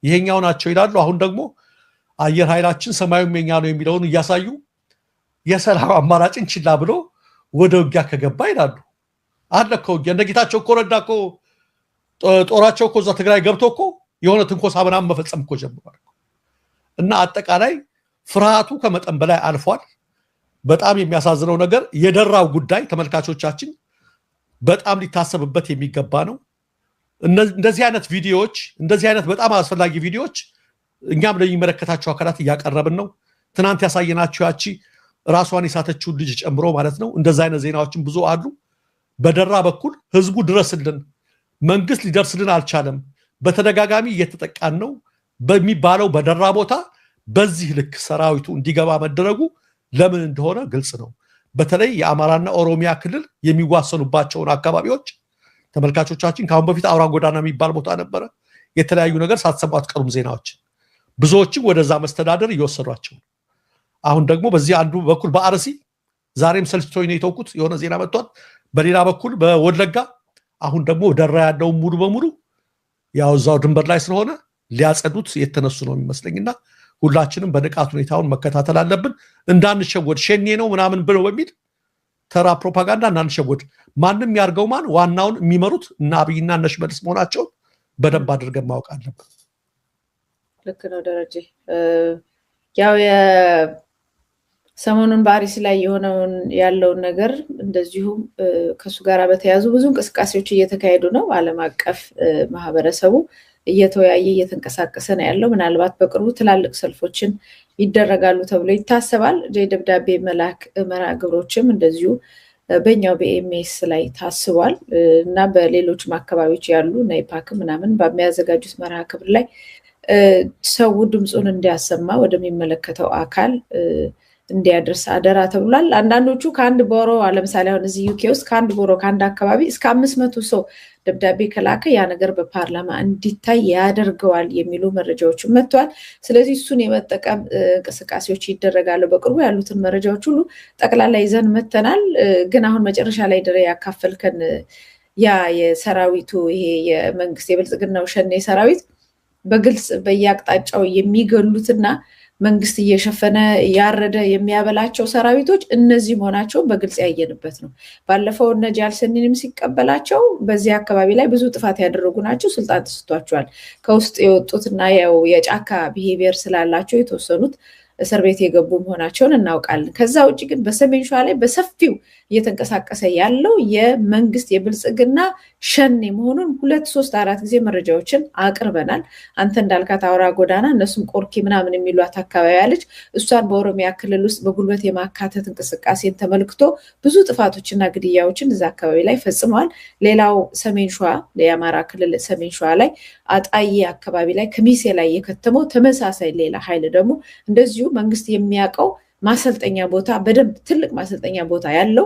ይሄኛው ናቸው ይላሉ አሁን ደግሞ አየር ኃይላችን ሰማዩም የኛ ነው የሚለውን እያሳዩ የሰላም አማራጭን ችላ ብሎ ወደ ውጊያ ከገባ ይላሉ አለከው እንደጌታቸው ኮረዳኮ ጦራቸው እኮ እዛ ትግራይ ገብቶ እኮ የሆነ ትንኮሳ ምናምን መፈጸም እኮ ጀምሯል እና አጠቃላይ ፍርሃቱ ከመጠን በላይ አልፏል። በጣም የሚያሳዝነው ነገር የደራው ጉዳይ ተመልካቾቻችን በጣም ሊታሰብበት የሚገባ ነው። እንደዚህ አይነት ቪዲዮዎች እንደዚህ አይነት በጣም አስፈላጊ ቪዲዮዎች እኛም ለሚመለከታቸው አካላት እያቀረብን ነው። ትናንት ያሳየናችሁ ያቺ ራሷን የሳተችው ልጅ ጨምሮ ማለት ነው። እንደዛ አይነት ዜናዎችን ብዙ አሉ። በደራ በኩል ህዝቡ ድረስልን፣ መንግስት ሊደርስልን አልቻለም፣ በተደጋጋሚ እየተጠቃን ነው በሚባለው በደራ ቦታ በዚህ ልክ ሰራዊቱ እንዲገባ መደረጉ ለምን እንደሆነ ግልጽ ነው። በተለይ የአማራና ኦሮሚያ ክልል የሚዋሰኑባቸውን አካባቢዎች ተመልካቾቻችን ካሁን በፊት አውራ ጎዳና የሚባል ቦታ ነበረ። የተለያዩ ነገር ሳትሰሙ አትቀሩም ዜናዎች። ብዙዎችም ወደዛ መስተዳደር እየወሰዷቸው። አሁን ደግሞ በዚህ አንዱ በኩል በአርሲ ዛሬም ሰልችቶኝ ነው የተውኩት የሆነ ዜና መጥቷል። በሌላ በኩል በወለጋ አሁን ደግሞ ደራ ያለው ሙሉ በሙሉ ያው እዛው ድንበር ላይ ስለሆነ ሊያጸዱት የተነሱ ነው የሚመስለኝና ሁላችንም በንቃት ሁኔታውን መከታተል አለብን። እንዳንሸወድ ሸኔ ነው ምናምን ብለው በሚል ተራ ፕሮፓጋንዳ እንዳንሸወድ። ማንም ያርገው ማን ዋናውን የሚመሩት እና አብይና እነ ሽመልስ መሆናቸውን በደንብ አድርገን ማወቅ አለብን። ልክ ነው ደረጀ። ያው ሰሞኑን በአርሲ ላይ ያለውን ነገር እንደዚሁም ከሱ ጋር በተያያዙ ብዙ እንቅስቃሴዎች እየተካሄዱ ነው። ዓለም አቀፍ ማህበረሰቡ እየተወያየ እየተንቀሳቀሰ ነው ያለው። ምናልባት በቅርቡ ትላልቅ ሰልፎችን ይደረጋሉ ተብሎ ይታሰባል። ደብዳቤ መላክ መርሃ ግብሮችም እንደዚሁ በእኛው በኤምኤስ ላይ ታስቧል እና በሌሎችም አካባቢዎች ያሉ ናይፓክ ምናምን በሚያዘጋጁት መርሃ ግብር ላይ ሰው ድምፁን እንዲያሰማ ወደሚመለከተው አካል እንዲያደርስ አደራ ተብሏል። አንዳንዶቹ ከአንድ ቦሮ ለምሳሌ አሁን እዚህ ዩኬ ውስጥ ከአንድ ቦሮ ከአንድ አካባቢ እስከ 500 ሰው ደብዳቤ ከላከ ያ ነገር በፓርላማ እንዲታይ ያደርገዋል የሚሉ መረጃዎች መጥተዋል። ስለዚህ እሱን የመጠቀም እንቅስቃሴዎች ይደረጋሉ። በቅርቡ ያሉትን መረጃዎች ሁሉ ጠቅላላ ይዘን መተናል። ግን አሁን መጨረሻ ላይ ድረ ያካፈልከን ያ የሰራዊቱ ይሄ የመንግስት የብልጽግናው ሸኔ ሰራዊት በግልጽ በየአቅጣጫው የሚገሉትና መንግስት እየሸፈነ ያረደ የሚያበላቸው ሰራዊቶች እነዚህ መሆናቸው በግልጽ ያየንበት ነው። ባለፈው እነ ጃልሰኒንም ሲቀበላቸው በዚህ አካባቢ ላይ ብዙ ጥፋት ያደረጉ ናቸው። ስልጣን ተሰጥቷቸዋል። ከውስጥ የወጡትና ያው የጫካ ቢሄቪየር ስላላቸው የተወሰኑት እስር ቤት የገቡ መሆናቸውን እናውቃለን። ከዛ ውጪ ግን በሰሜን ሸዋ ላይ በሰፊው እየተንቀሳቀሰ ያለው የመንግስት የብልጽግና ሸኔ መሆኑን 2 3 4 ጊዜ መረጃዎችን አቅርበናል። አንተ እንዳልካት አውራ ጎዳና እነሱም ቆርኪ ምናምን የሚሏት አካባቢ ያለች እሷን በኦሮሚያ ክልል ውስጥ በጉልበት የማካተት እንቅስቃሴን ተመልክቶ ብዙ ጥፋቶችና ግድያዎችን እዛ አካባቢ ላይ ፈጽመዋል። ሌላው ሰሜን ሸዋ የአማራ ክልል ሰሜን ሸዋ ላይ አጣዬ አካባቢ ላይ ከሚሴ ላይ የከተመው ተመሳሳይ ሌላ ኃይል ደግሞ እንደዚሁ መንግስት የሚያቀው ማሰልጠኛ ቦታ በደንብ ትልቅ ማሰልጠኛ ቦታ ያለው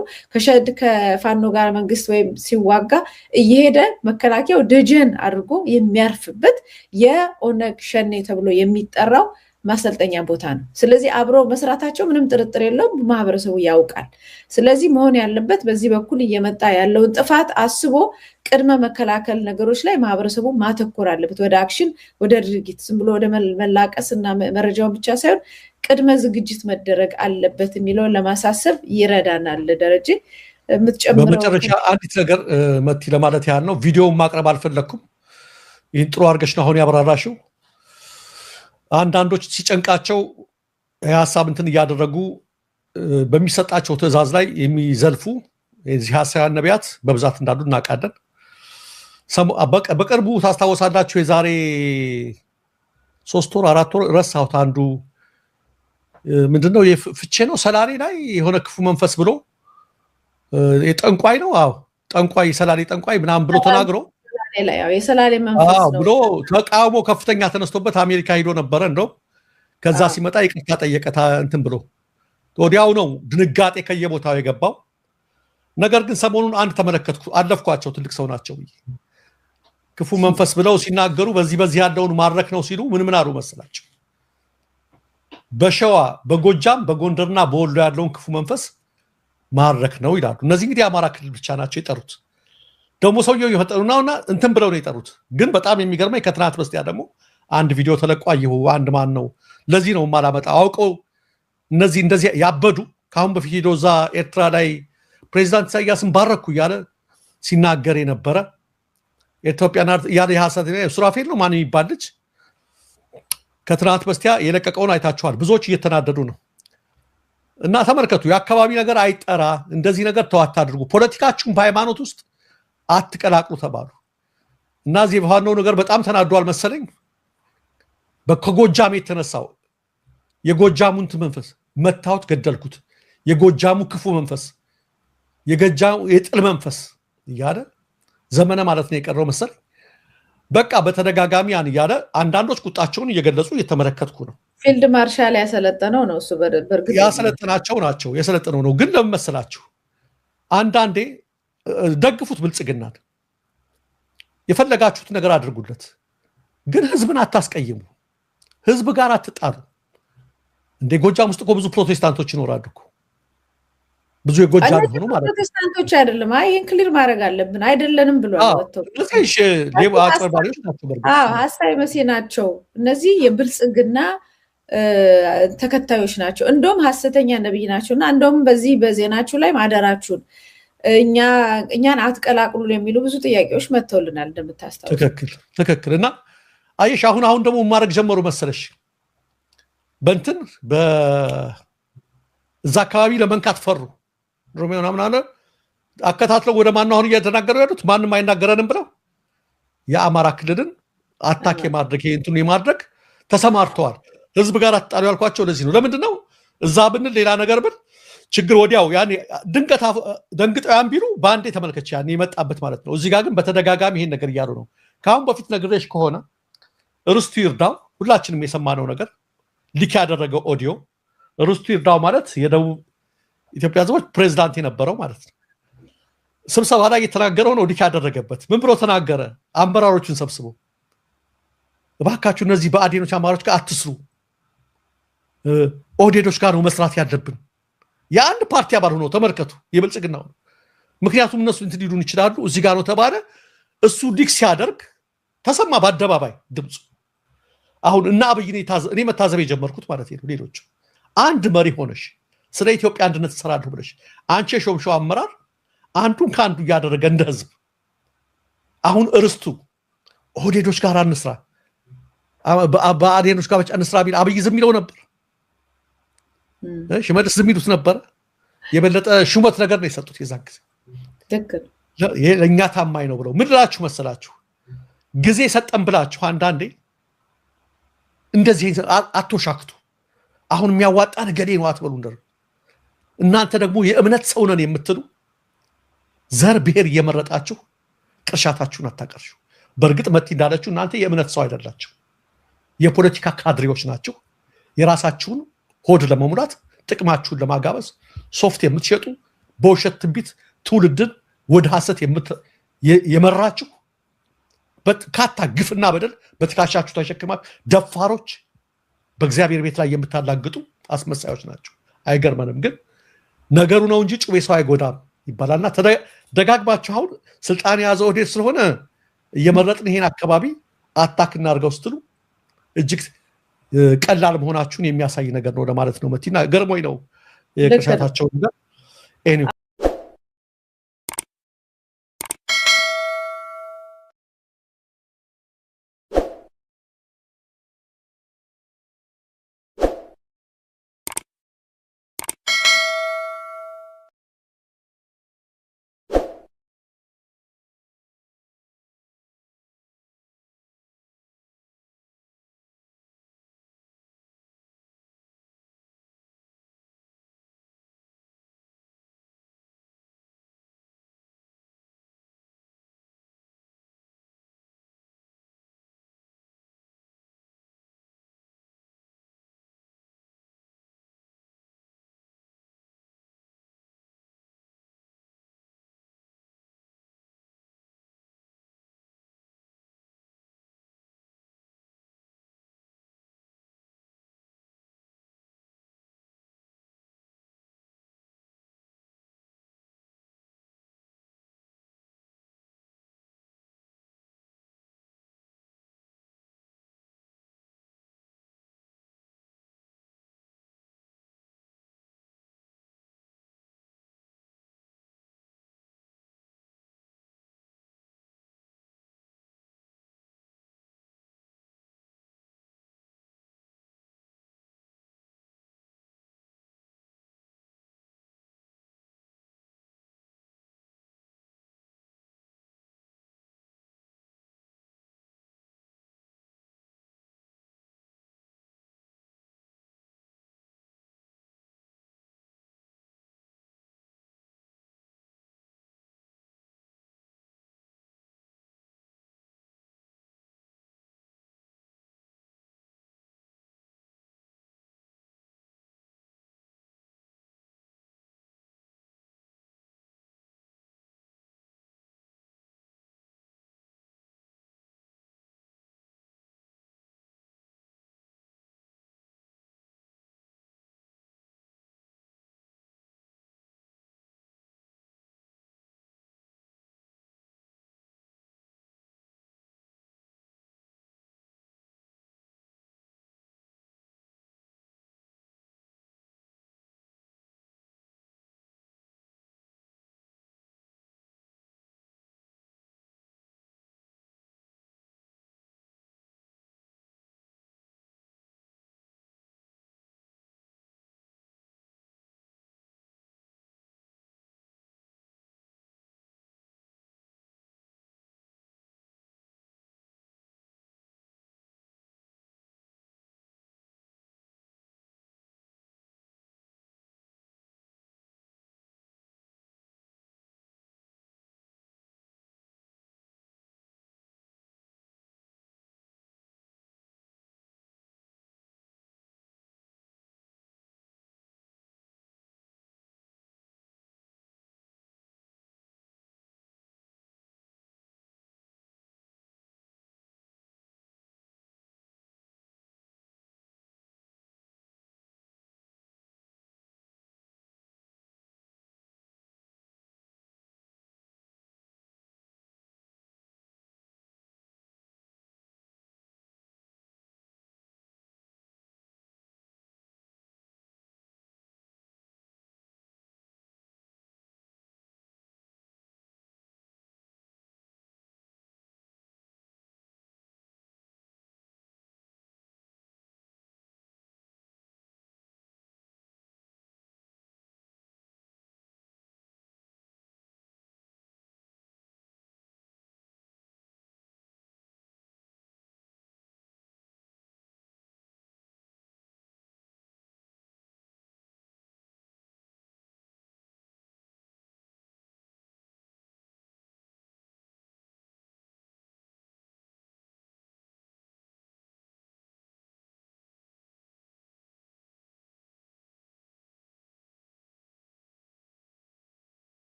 ከፋኖ ጋር መንግስት ወይም ሲዋጋ እየሄደ መከላከያው ደጀን አድርጎ የሚያርፍበት የኦነግ ሸኔ ተብሎ የሚጠራው ማሰልጠኛ ቦታ ነው። ስለዚህ አብሮ መስራታቸው ምንም ጥርጥር የለውም፣ ማህበረሰቡ ያውቃል። ስለዚህ መሆን ያለበት በዚህ በኩል እየመጣ ያለውን ጥፋት አስቦ ቅድመ መከላከል ነገሮች ላይ ማህበረሰቡ ማተኮር አለበት። ወደ አክሽን ወደ ድርጊት ዝም ብሎ ወደ መላቀስና መረጃውን ብቻ ሳይሆን ቅድመ ዝግጅት መደረግ አለበት የሚለውን ለማሳሰብ ይረዳናል። ደረጀ የምትጨምረው? በመጨረሻ አንዲት ነገር መቲ ለማለት ያህል ነው። ቪዲዮውን ማቅረብ አልፈለኩም። ይህን ጥሩ አድርገሽ ነው አሁን ያብራራሽው። አንዳንዶች ሲጨንቃቸው የሀሳብ እንትን እያደረጉ በሚሰጣቸው ትዕዛዝ ላይ የሚዘልፉ የዚህ ሀሳብ ነቢያት በብዛት እንዳሉ እናውቃለን። በቅርቡ ታስታውሳላችሁ የዛሬ 3 ወር 4 ወር ረሳሁት አንዱ ምንድነው የፍቼ ነው ሰላሌ ላይ የሆነ ክፉ መንፈስ ብሎ የጠንቋይ ነው ጠንቋይ ሰላሌ ጠንቋይ ምናምን ብሎ ተናግሮ የሰላሌ መንፈስ ነው ብሎ ተቃውሞ ከፍተኛ ተነስቶበት አሜሪካ ሄዶ ነበረ። እንደው ከዛ ሲመጣ ይቅርታ ጠየቀ እንትን ብሎ ወዲያው ነው ድንጋጤ ከየቦታው የገባው። ነገር ግን ሰሞኑን አንድ ተመለከትኩ፣ አለፍኳቸው። ትልቅ ሰው ናቸው። ክፉ መንፈስ ብለው ሲናገሩ በዚህ ያለውን ማድረክ ነው ሲሉ ምን አሉ መሰላቸው? በሸዋ በጎጃም በጎንደርና በወሎ ያለውን ክፉ መንፈስ ማድረክ ነው ይላሉ። እነዚህ እንግዲህ አማራ ክልል ብቻ ናቸው የጠሩት። ደግሞ ሰውየው የፈጠሩና እንትን ብለው ነው የጠሩት። ግን በጣም የሚገርመኝ ከትናንት በስቲያ ደግሞ አንድ ቪዲዮ ተለቋየሁ። አንድ ማን ነው ለዚህ ነው ማላመጣ አውቀው እነዚህ እንደዚህ ያበዱ ካሁን በፊት ሄዶ እዛ ኤርትራ ላይ ፕሬዝዳንት ኢሳያስን ባረኩ እያለ ሲናገር የነበረ ኢትዮጵያና ያለ ሐሰት ሱራፌል ነው ማን የሚባል ልጅ ከትናንት በስቲያ የለቀቀውን አይታችኋል። ብዙዎች እየተናደዱ ነው። እና ተመልከቱ፣ የአካባቢ ነገር አይጠራ፣ እንደዚህ ነገር ተዋት አድርጉ፣ ፖለቲካችሁን በሃይማኖት ውስጥ አትቀላቅሉ ተባሉ። እና እዚህ በዋናው ነገር በጣም ተናዷል መሰለኝ። ከጎጃም የተነሳው የጎጃሙን መንፈስ መታወት ገደልኩት፣ የጎጃሙ ክፉ መንፈስ፣ የገጃሙ የጥል መንፈስ እያለ ዘመነ ማለት ነው የቀረው መሰለኝ። በቃ በተደጋጋሚ ያን እያለ አንዳንዶች ቁጣቸውን እየገለጹ እየተመለከትኩ ነው። ፊልድ ማርሻል ያሰለጠነው ነው እሱ። በእርግጥ ያሰለጠናቸው ናቸው፣ የሰለጠነው ነው። ግን ለምን መሰላችሁ? አንዳንዴ ደግፉት ብልጽግናን፣ የፈለጋችሁት ነገር አድርጉለት፣ ግን ህዝብን አታስቀይሙ፣ ህዝብ ጋር አትጣሉ። እንደ ጎጃም ውስጥ እኮ ብዙ ፕሮቴስታንቶች ይኖራሉ እኮ፣ ብዙ የጎጃም ሆኖ ማለት ነው። ፕሮቴስታንቶች አይደለም። ይሄን ክሊር ማድረግ አለብን። አይደለንም ብሏል ወጥተው። አጭበርባሪዎች ናቸው፣ ሀሳይ መሲ ናቸው እነዚህ የብልጽግና ተከታዮች ናቸው። እንደውም ሐሰተኛ ነብይ ናቸውና እንደውም በዚህ በዜናችሁ ላይ ማደራችሁን እኛን አትቀላቅሉ የሚሉ ብዙ ጥያቄዎች መጥተውልናል እንደምታስታውሱ። ትክክል። እና አየሽ አሁን ደግሞ ማድረግ ጀመሩ መሰለሽ። በእንትን በዛ አካባቢ ለመንካት ፈሩ። ሮሜዮና ምናምን አከታትለው ወደ ማን አሁን እየተናገሩ ያሉት ማንም አይናገረንም ብለው የአማራ ክልልን አታክ የማድረግ ይሄንቱን የማድረግ ተሰማርተዋል። ህዝብ ጋር አጣሉ ያልኳቸው ለዚህ ነው። ለምንድን ነው እዛ ብንል ሌላ ነገር ብል ችግር ወዲያው ያን ድንገት ደንግጠው ያን ቢሉ በአንዴ ተመልከች ያን የመጣበት ማለት ነው። እዚህ ጋር ግን በተደጋጋሚ ይሄን ነገር እያሉ ነው። ካሁን በፊት ነግሬሽ ከሆነ ርስቱ ይርዳው ሁላችንም የሰማነው ነገር ሊክ ያደረገው ኦዲዮ ርስቱ ይርዳው ማለት የደቡብ ኢትዮጵያ ህዝቦች ፕሬዝዳንት የነበረው ማለት ነው። ስብሰባ ላይ የተናገረው ነው ሊክ ያደረገበት። ምን ብሎ ተናገረ? አመራሮቹን ሰብስቦ እባካችሁ እነዚህ በአዴኖች አማራጮች ጋር አትስሩ፣ ኦህዴዶች ጋር ነው መስራት ያለብን። የአንድ ፓርቲ አባል ሆኖ ተመልከቱ፣ የብልጽግናው ነው። ምክንያቱም እነሱ እንትን ሊሉን ይችላሉ። እዚህ ጋር ነው ተባለ። እሱ ሊክ ሲያደርግ ተሰማ በአደባባይ ድምፁ። አሁን እና አብይኔ እኔ መታዘብ የጀመርኩት ማለት ነው። ሌሎች አንድ መሪ ሆነሽ ስለ ኢትዮጵያ አንድነት ተሰራለሁ ብለሽ አንቺ የሾምሽው አመራር አንዱን ከአንዱ እያደረገ እንደ ህዝብ አሁን እርስቱ ኦህዴዶች ጋር አንስራ፣ በአዴኖች ጋር ብቻ እንስራ ቢል አብይ ዝም ይለው ነበር። ሽመልስ ዝም ይሉት ነበር። የበለጠ ሹመት ነገር ነው የሰጡት የዛን ጊዜ። ለእኛ ታማኝ ነው ብለው ምን ልላችሁ መሰላችሁ? ጊዜ ሰጠን ብላችሁ አንዳንዴ እንደዚህ አትወሻክቱ። አሁን የሚያዋጣን ገሌ ነው አትበሉ። እናንተ ደግሞ የእምነት ሰው ነን የምትሉ ዘር ብሔር እየመረጣችሁ ቅርሻታችሁን አታቀርሹ። በእርግጥ መቲ እንዳለችሁ እናንተ የእምነት ሰው አይደላችሁ፣ የፖለቲካ ካድሬዎች ናችሁ። የራሳችሁን ሆድ ለመሙላት ጥቅማችሁን ለማጋበዝ ሶፍት የምትሸጡ በውሸት ትንቢት ትውልድን ወደ ሐሰት የመራችሁ በርካታ ግፍና በደል በትከሻችሁ ተሸክማችሁ ደፋሮች፣ በእግዚአብሔር ቤት ላይ የምታላግጡ አስመሳዮች ናቸው። አይገርመንም። ግን ነገሩ ነው እንጂ ጩቤ ሰው አይጎዳም ይባላልና ደጋግባችሁ አሁን ስልጣን የያዘው ኦህዴድ ስለሆነ እየመረጥን ይሄን አካባቢ አታክ እናድርገው ስትሉ እጅግ ቀላል መሆናችሁን የሚያሳይ ነገር ነው ለማለት ነው። መቲና ገርሞኝ ነው የቅርሻታቸው ነገር